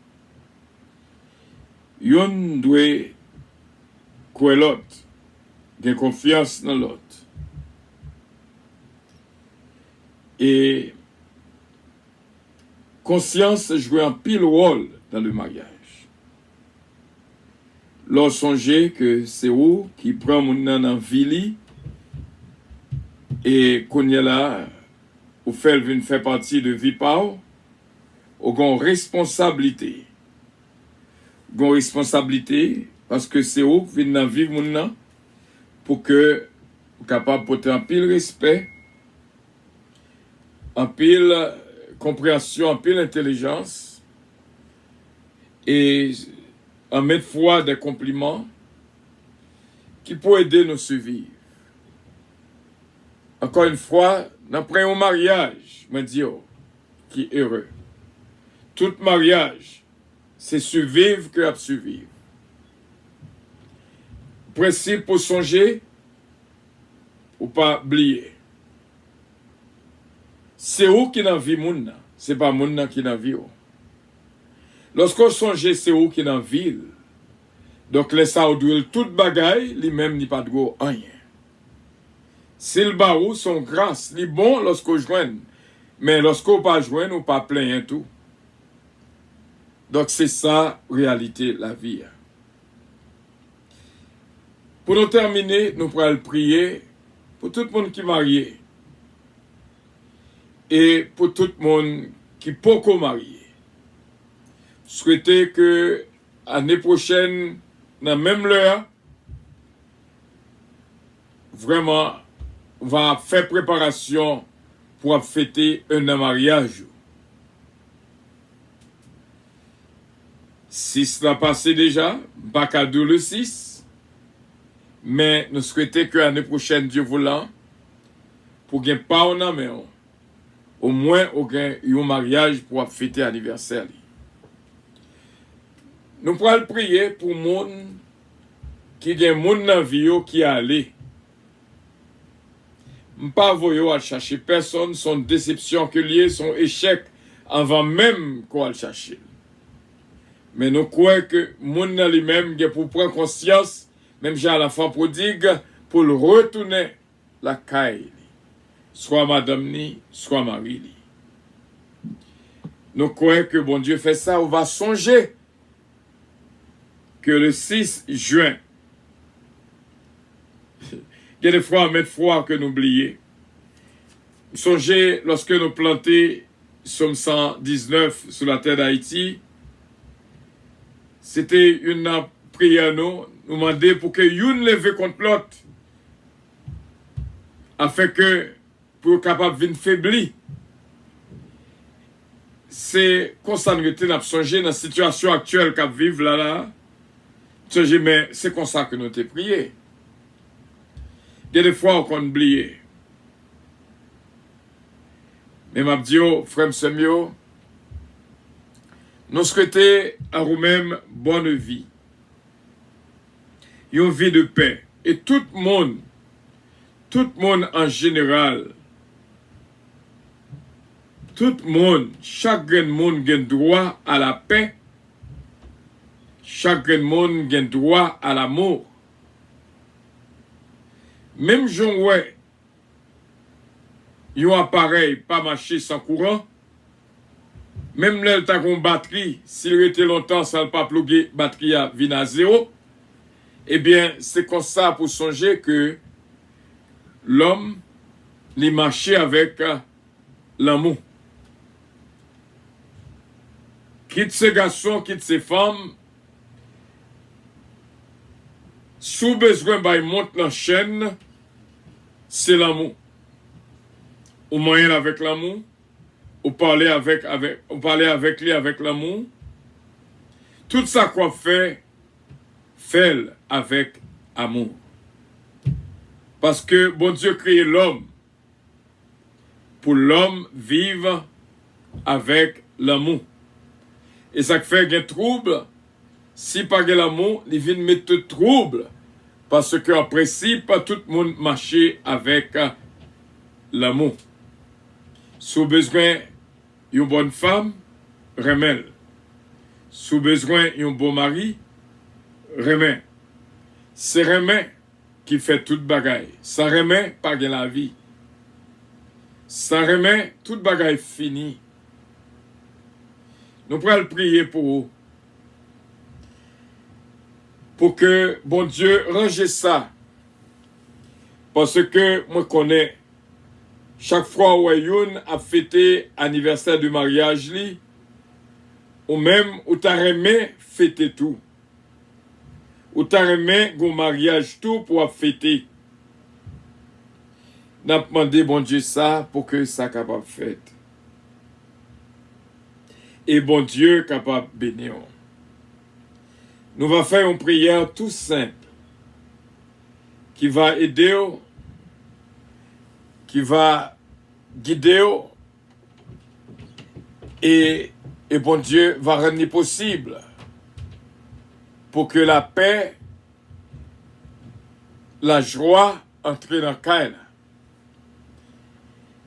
Yon doit croire l'autre, avoir confiance dans l'autre. Et conscience joue un pile rôle dans le mariage. Lorsque songez que c'est vous qui prend mon nan en vie et qu'on y a là, ou fait partie de vie par ou gon responsabilité. Gon responsabilité parce que c'est vous qui vient vivre mon nan pour que vous capable porter un pile respect, un pile compréhension, un pile intelligence et en mettre foi des compliments qui peuvent aider nous survivre. Encore une fois, après un mariage, je dis qui est heureux. Tout mariage, c'est survivre que à survivre. Principe pour songer, ou pas oublier. C'est où qui n'a vie moun, c'est pas moun qui n'a vie. Lorsqu'on songe, c'est où qui dans la ville. Donc, les saoudouils, toute bagaille, lui-même n'y pas de go rien. S'il barou son grâce, li bon lorsqu'on joigne. Mais lorsqu'on pas joigne, ou pas plein tout. Donc, c'est ça, réalité, la vie. Pour nous terminer, nous pourrons prier pour tout le monde qui est marié. Et pour tout le monde qui peut pas marié. Souhaiter que l'année prochaine, dans la même l'heure, vraiment, va faire préparation pour fêter un mariage. Si cela passé déjà, Bacadou le 6, mais nous souhaitons que l'année prochaine, Dieu voulant, pour qu'il n'y ait pas un mais au moins, un mariage pour fêter l'anniversaire. Nous pourrons prier pour les gens qui ont monde dans la vie qui allé. Je ne vais pas voyer à chercher personne, son déception que lié, son échec, avant même qu'on le cherche. Mais nous croyons que les gens lui-même pour prendre conscience, même j'ai l'enfant prodigue, pour le retourner la caille. Soit madame ni, soit Marie ni. Nous croyons que bon Dieu fait ça, on va songer que le 6 juin, il y a des fois à mettre froid que nous oublions. Songez, lorsque nous plantons Somme 119 sur la terre d'Haïti, c'était une prière nous demander pour que une lève contre l'autre, afin que pour capable de venir faiblir. C'est constamment que nous songé dans la situation actuelle qu'on vit là. Mais c'est comme ça que nous t'ai prié. Il y a des fois qu'on oublie. Mais m'a dit, frère Samuel, nous souhaitons à vous-même bonne vie. Une vie de paix. Et tout le monde en général, tout le monde, chaque monde a droit à la paix. Chaque monde a droit à l'amour. Même Jean ouais, un appareil pas marcher sans courant. Même là, tu as une batterie, s'il était longtemps, ça ne pas pluguer, batterie à vient à zéro. Eh bien, c'est comme ça pour songer que l'homme, il marche avec l'amour. Quitte ces garçons, quitte ces femmes, Sous besoin bay monte dans chaîne, c'est l'amour. Ou moyen avec l'amour, ou parler avec lui avec l'amour. Tout ça qu'on fait avec amour. Parce que bon Dieu crée l'homme pour l'homme vivre avec l'amour. Et ça fait un trouble. Si pas de l'amour, il vient mettre trouble. Parce que en principe, tout le monde marche avec l'amour. Si besoin d'une bonne femme, remède. Si besoin d'un bon mari, remède. C'est remède qui fait toute bagaille. Sans remède, pas de la vie. Sans remède, toute bagaille finie. Nous pourrons prier pour vous. Pour que bon Dieu range ça. Parce que moi connais chaque fois où yon a fêté anniversaire du mariage li, ou même ou t'as remis fêter tout. Ou t'as remis gon mariage tout pour fêter. N'a demandé bon Dieu ça pour que ça capable fête. Et bon Dieu capable bénir. Nous va faire une prière tout simple qui va aider, qui va guider et bon Dieu va rendre possible pour que la paix, la joie entre dans le cœur.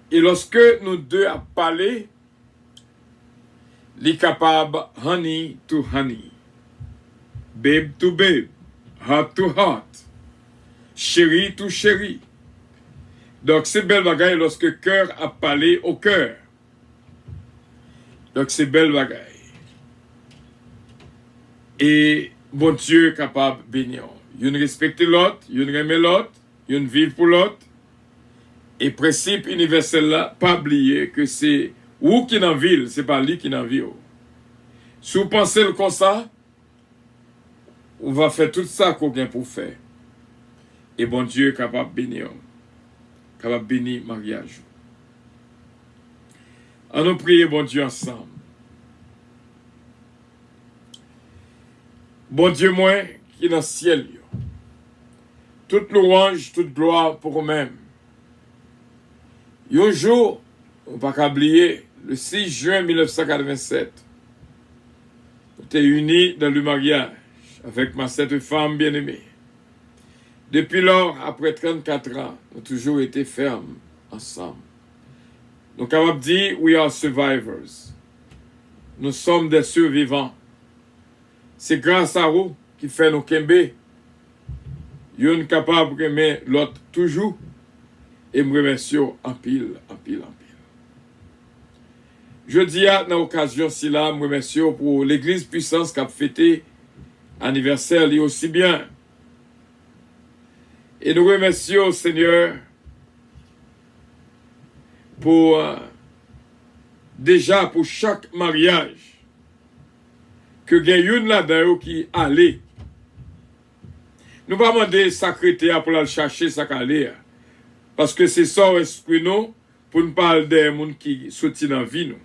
Et lorsque nous deux a parlé, les capables honey to honey. Babe to babe, heart to heart, chéri to chéri. Donc c'est belle bagaille lorsque cœur a parlé au cœur. Donc c'est belle bagaille. Et bon Dieu capable de bénir. Yon respecte l'autre, yon aime l'autre, yon vive pour l'autre. Et principe universel là, pas oublier que c'est ou qui dans ville, c'est pas lui qui dans vie. Si vous pensez comme ça, on va faire tout ça qu'on vient pour faire. Et bon Dieu est capable de bénir. Capable de bénir le mariage. On nous prier bon Dieu ensemble. Bon Dieu moi qui est dans le ciel. Toute louange, toute gloire pour vous-même. Un jour, on ne peut pas oublier, le 6 juin 1987, on était unis dans le mariage avec ma cette femme bien-aimée. Depuis lors, après 34 ans, nous avons toujours été fermes ensemble. Nous sommes capables de dire, we are survivors. Nous sommes des survivants. C'est grâce à vous qui fait nos kembe. Nous sommes capables de remettre l'autre toujours. Et me remercie en pile. Je dis à l'occasion si là, me remercie pour l'église puissance qui a fêté anniversaire lui aussi bien. Et nous remercions Seigneur pour déjà pour chaque mariage que gagne là-dedans qui allait. Nous pas demander secrétaire pour aller chercher ça aller parce que c'est ça esprit nous pour ne parler des gens qui sortent dans la vie nous.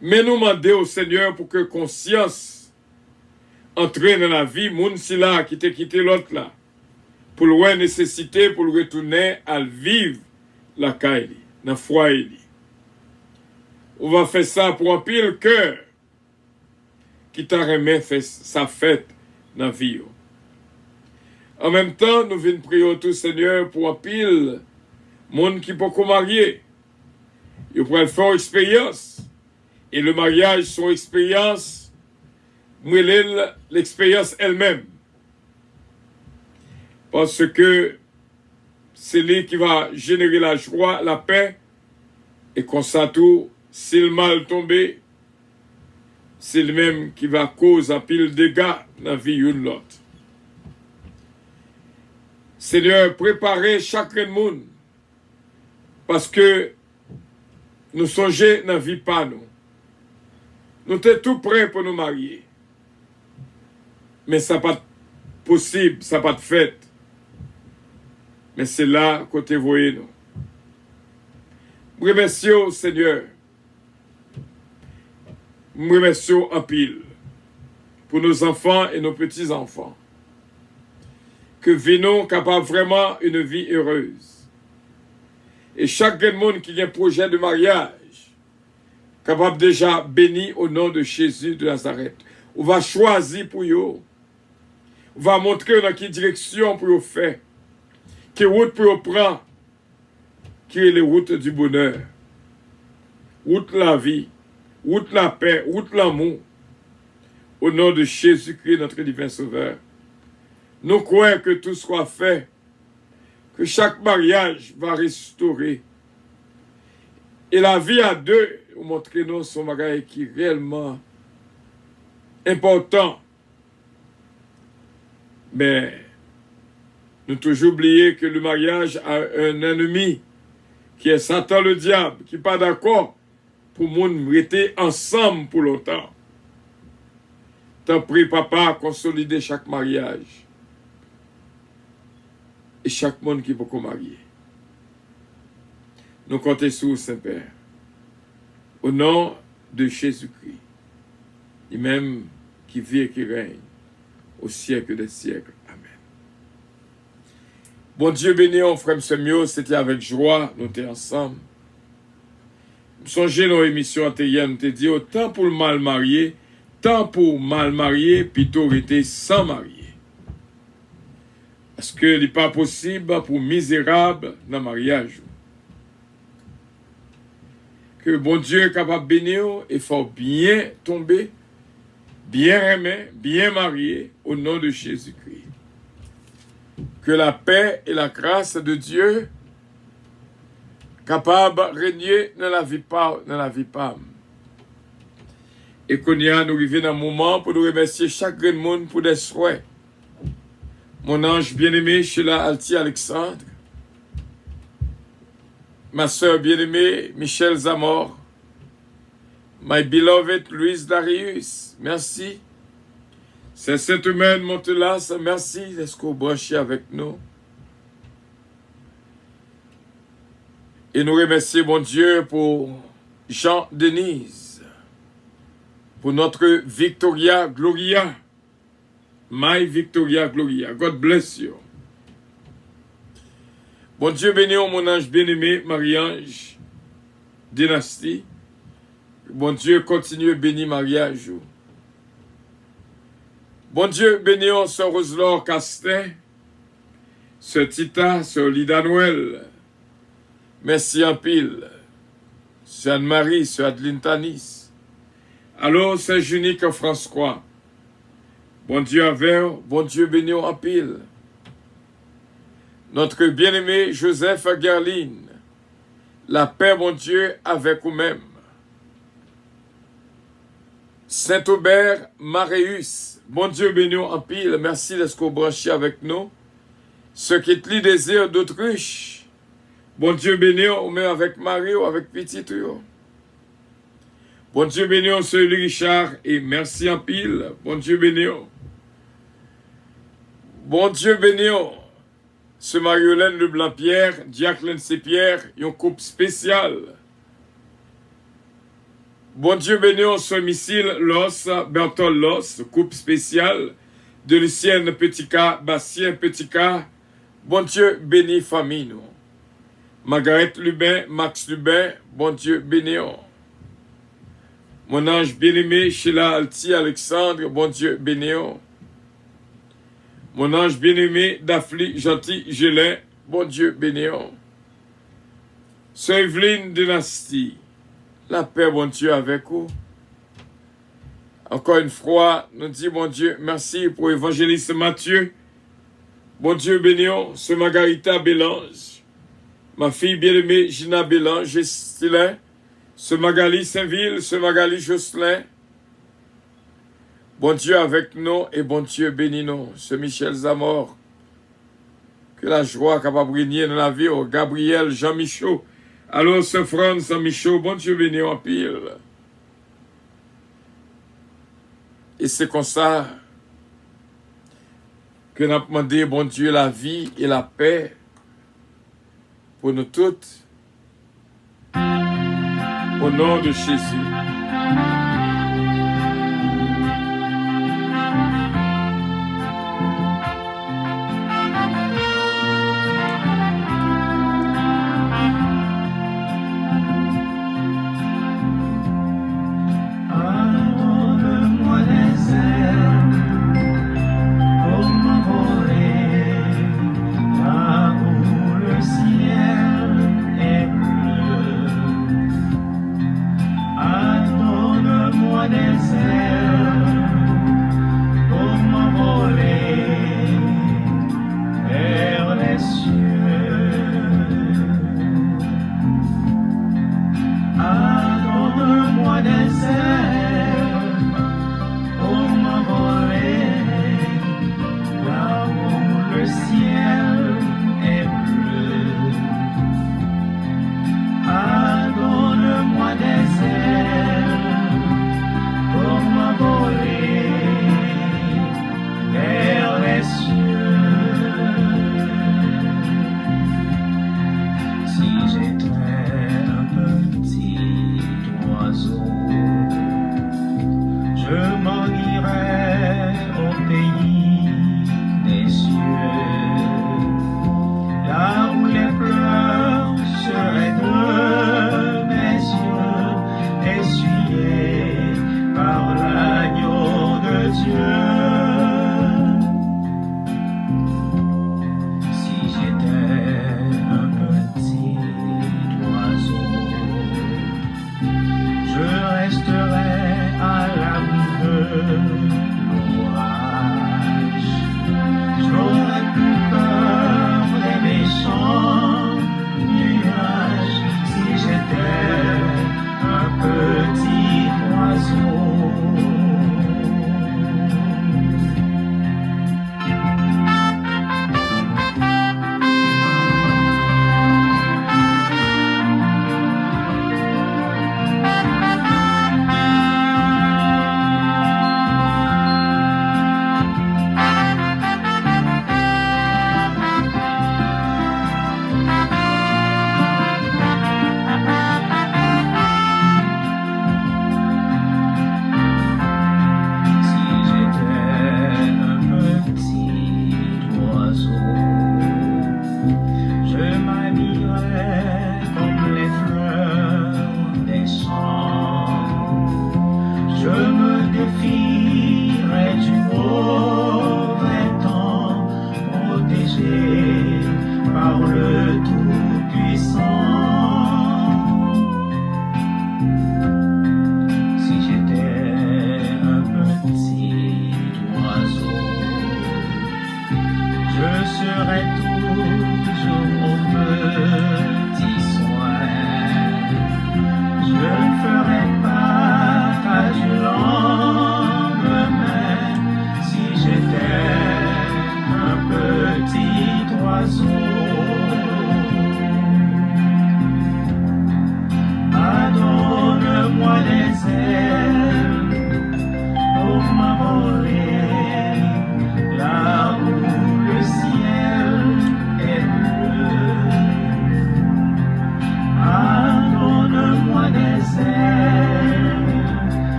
Mais nous demander au Seigneur pour que conscience entre dans la vie moun si là qui te quitté l'autre là pour le nécessité pour le retourner à vivre la caille dans foyer. On va faire ça pour un pile cœur qui t'a remis fait sa fête dans la vie. En même temps, nous venons prier tout Seigneur pour un pile monde qui peut marier. Ils pourraient faire expérience. Et le mariage, son expérience, l'expérience elle-même. Parce que c'est lui qui va générer la joie, la paix. Et comme ça tout, si le mal tombé, c'est lui-même qui va causer un pile de dégâts dans la vie de l'autre. Seigneur, préparez chacun de monde. Parce que nous songeons dans la vie pas nous. Nous sommes tout prêts pour nous marier. Mais ça n'a pas possible, ça pas de fait. Mais c'est là côté voyez nous. Remercie au Seigneur. Remercie en pile pour nos enfants et nos petits-enfants. Que venons capable vraiment une vie heureuse. Et chaque monde qui a un projet de mariage, capable déjà béni au nom de Jésus de Nazareth. On va choisir pour eux. On va montrer dans quelle direction pour eux faire. Quelle route pour eux prendre. Qui est les routes du bonheur. Route la vie. Route la paix. Route l'amour. Au nom de Jésus-Christ, notre divin Sauveur. Nous croyons que tout soit fait. Que chaque mariage va restaurer. Et la vie à deux, montrez-nous son mariage qui est réellement important. Mais nous toujours oublié que le mariage a un ennemi qui est Satan le diable, qui n'est pas d'accord pour nous rester ensemble pour longtemps. T'en prie, papa, consolider chaque mariage. Et chaque monde qui peut se marier. Nous comptons sur vous, Saint-Père. Au nom de Jésus-Christ. Lui-même qui vit et qui règne au siècle des siècles. Amen. Bon Dieu béni, on frère Samuel, c'était avec joie, nous étions ensemble. Songez nos émissions antérieures, nous t'ai dit autant pour le mal marié, tant pour mal marié, plutôt été sans marié. Parce que il n'est pas possible pour misérable dans le mariage. Que bon Dieu est capable de bénir, il faut bien tomber, bien aimer, bien marier au nom de Jésus-Christ. Que la paix et la grâce de Dieu capable de régner dans la vie pas. Et qu'on y a, nous arrivons dans un moment pour nous remercier chaque monde pour des souhaits. Mon ange bien-aimé, Sheila Alti Alexandre. Ma soeur bien-aimée, Michel Zamor. My beloved Louise Darius, merci. C'est cette humaine Montelas, merci d'être branché avec nous. Et nous remercions bon Dieu pour Jean-Denise, pour notre Victoria Gloria. My Victoria Gloria. God bless you. Bon Dieu béni, mon ange bien-aimé, Marie-Ange, Dynastie. Bon Dieu continue béni mariage. Bon Dieu béni, Sœur Roselore Castin, Sœur Tita, Sœur Lida Noël. Merci en pile. Sœur Anne-Marie, Sœur Adeline Tanis. Alors, Sœur Junique François. Bon Dieu avec, bon Dieu béni en pile. Notre bien-aimé Joseph Gerline. La paix, bon Dieu, avec vous-même. Saint-Aubert Maréus. Bon Dieu béni en pile. Merci d'être branché avec nous. Ce qui est le désir d'Autriche. Bon Dieu béni, ou même avec Marie ou avec petit tuyau. Bon Dieu béni, Sœur Richard, et merci en pile. Bon Dieu béni. Bon Dieu béni, ce Mariolène Leblanc-Pierre, Jacqueline C-Pierre, une coupe spéciale. Bon Dieu béni, ce Missile Los, Bertol Los, coupe spéciale. De Lucienne Petit-Cas, Bastien Petit-Cas. Bon Dieu béni, famille, nous. Margaret Lubin, Max Lubin, bon Dieu béni. Mon ange bien-aimé, Sheila Alti Alexandre, bon Dieu béni. Mon ange bien-aimé, Daphne Gentil Gélin, bon Dieu béni. Sœur Evelyne Dynastie, la paix, bon Dieu, avec vous. Encore une fois, nous disons, bon Dieu, merci pour l'évangéliste Matthieu. Bon Dieu béni, ce Margarita Bélange. Ma fille bien-aimée, Gina Bélange, Stylin. Ce Magali Saint-Ville, ce Magali Jocelyn. Bon Dieu avec nous et bon Dieu bénis nous. Ce Michel Zamor. Que la joie capable de régner dans la vie. Oh, Gabriel Jean-Michaud. Alors, ce Franz Jean-Michaud, bon Dieu bénis en pile. Et c'est comme ça que nous avons demandé, bon Dieu, la vie et la paix pour nous toutes. Au nom de Jésus. Donne-moi les ailes pour m'envoler là où le ciel est bleu. Donne-moi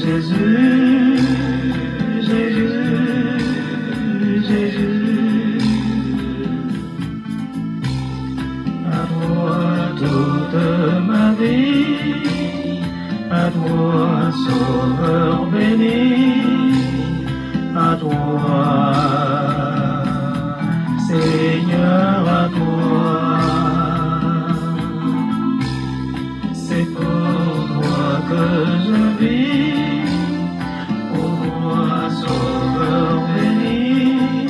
Jésus, Jésus, Jésus, à toi toute ma vie, à toi Sauveur béni, à toi Seigneur, à toi. C'est pour toi que je vis, pour toi Sauveur béni,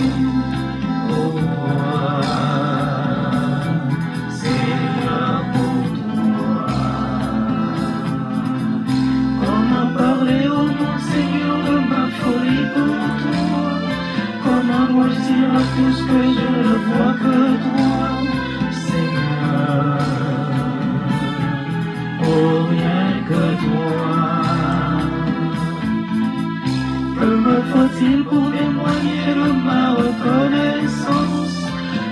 pour toi Seigneur, pour toi. Comment parler au monde Seigneur de ma folie pour toi? Comment dois-je dire à tous que je ne vois que toi, Seigneur? Oh, rien que toi. Que me faut-il pour témoigner de ma reconnaissance?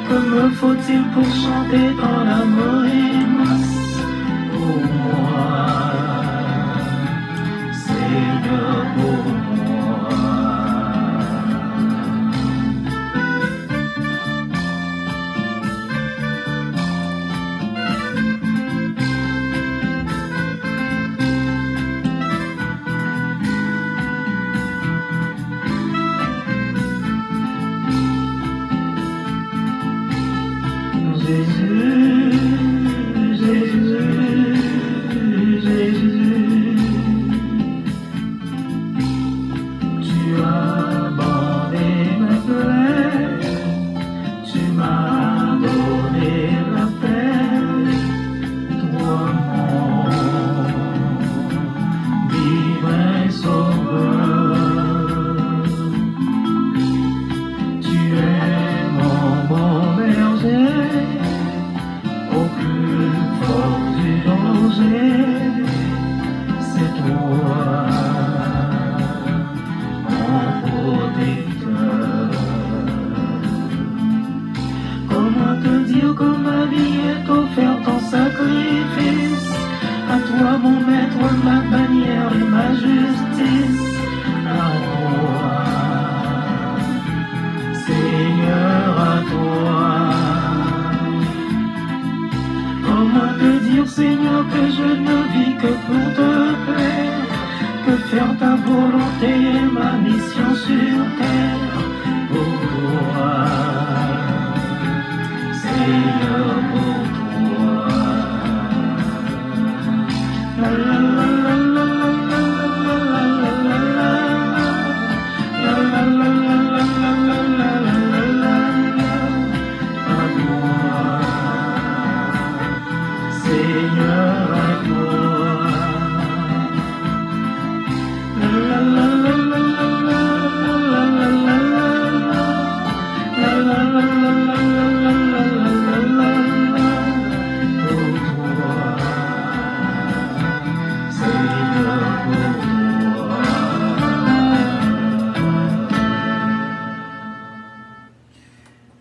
Que me faut-il pour chanter dans l'amour immense? Pour moi, Seigneur, pour moi.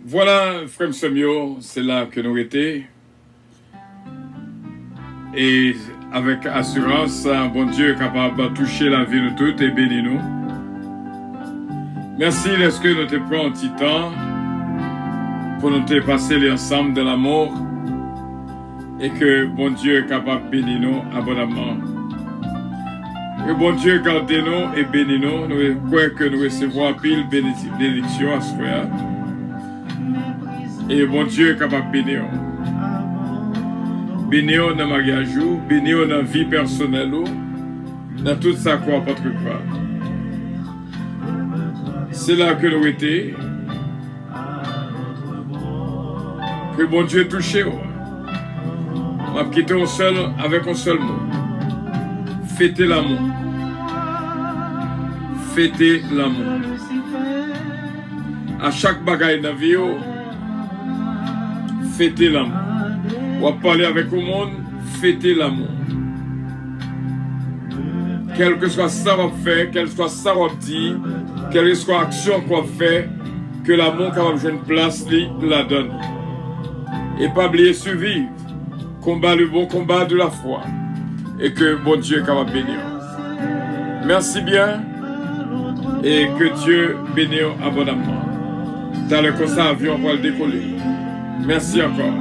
Voilà, frère Samuel, c'est là que nous étions. Et avec assurance, bon Dieu est capable de toucher la vie de toutes et bénir nous. Merci est-ce que nous te prenons un petit temps pour nous te passer ensemble de l'amour et que bon Dieu est capable de bénir nous abondamment. Que bon Dieu garde nous et bénit nous. Nous croyons que nous recevons pile bénédiction à ce frère. Et bon Dieu est capable de bénir. Bénir dans le mariage, bénir dans la vie personnelle, dans tout ça qu'on apporte quoi. C'est là que nous étions. Que bon Dieu touche. On va quitter avec un seul mot. Fêter l'amour. Fêter l'amour. À chaque bagaille dans la vie, fêter l'amour. On va parler avec le monde, fêter l'amour. Quel que soit ça qu'on fait, quel que soit ça qu'on dit, quelle que soit l'action qu'on fait, que l'amour capable de jouer une place la donne. Et pas oublier survivre, combat le bon combat de la foi. Et que bon Dieu est capable de bénir. Merci bien et que Dieu bénisse abondamment. Dans le constat, avion va le décoller. Merci encore.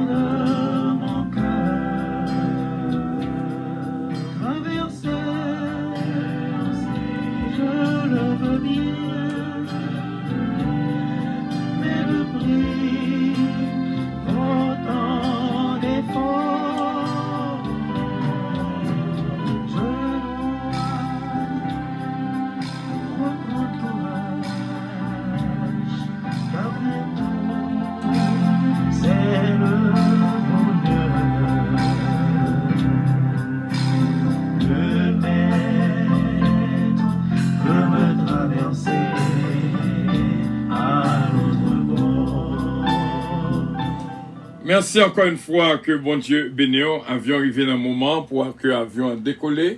Merci encore une fois que bon Dieu bénisse. Avion arrivé dans le moment pour que l'avion décolle.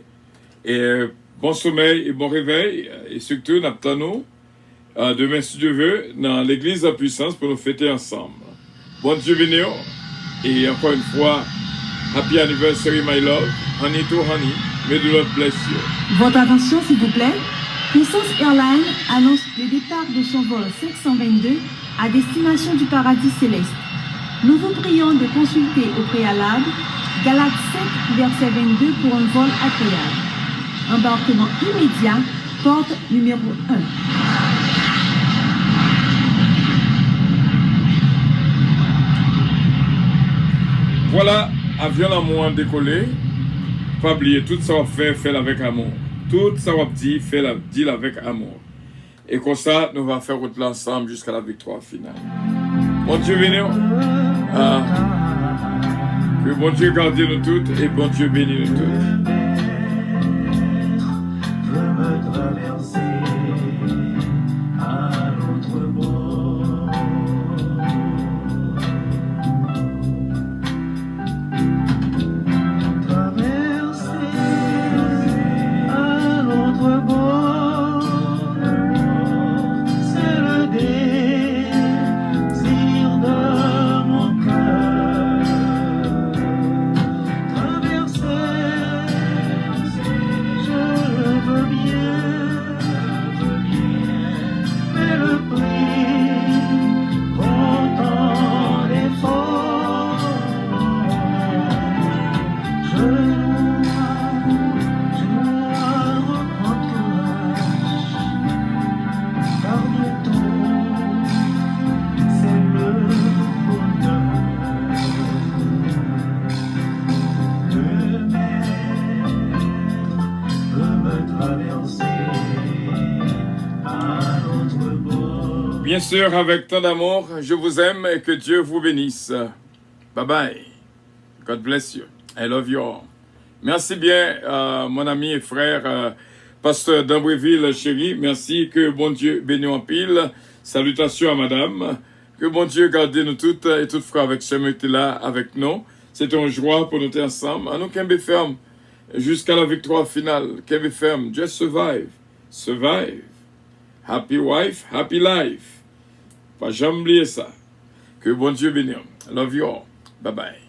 Et bon sommeil et bon réveil. Et surtout, nous attendons demain, si Dieu veut, dans l'église de la puissance pour nous fêter ensemble. Bon Dieu bénisse. Et encore une fois, happy anniversary, my love. Honey to honey. May the Lord bless you. Votre attention, s'il vous plaît. Puissance Airlines annonce le départ de son vol 522 à destination du paradis céleste. Nous vous prions de consulter au préalable Galates 5, verset 22 pour un vol agréable. Embarquement immédiat, porte numéro 1. Voilà, avion l'amour décollé. Pas oublier, tout ça va faire, fait avec amour. Tout ça va dire, fait dire avec amour. Et comme ça, nous allons faire route l'ensemble jusqu'à la victoire finale. Bon Dieu bénisse. Que bon Dieu garde nous toutes et bon Dieu bénisse nous toutes. Bien sûr, avec tant d'amour, je vous aime et que Dieu vous bénisse. Bye bye. God bless you. I love you all. Merci bien, mon ami et frère, pasteur d'Ambreville, chéri. Merci, que bon Dieu bénisse en pile. Salutations à madame. Que bon Dieu garde nous toutes et toutes frères avec ce là avec nous. C'est une joie pour nous être ensemble. À nous qu'un ferme jusqu'à la victoire finale. Qu'un ferme. Just survive. Survive. Happy wife, happy life. Pas jamais oublier ça. Que bon Dieu bénisse. I love you all. Bye bye.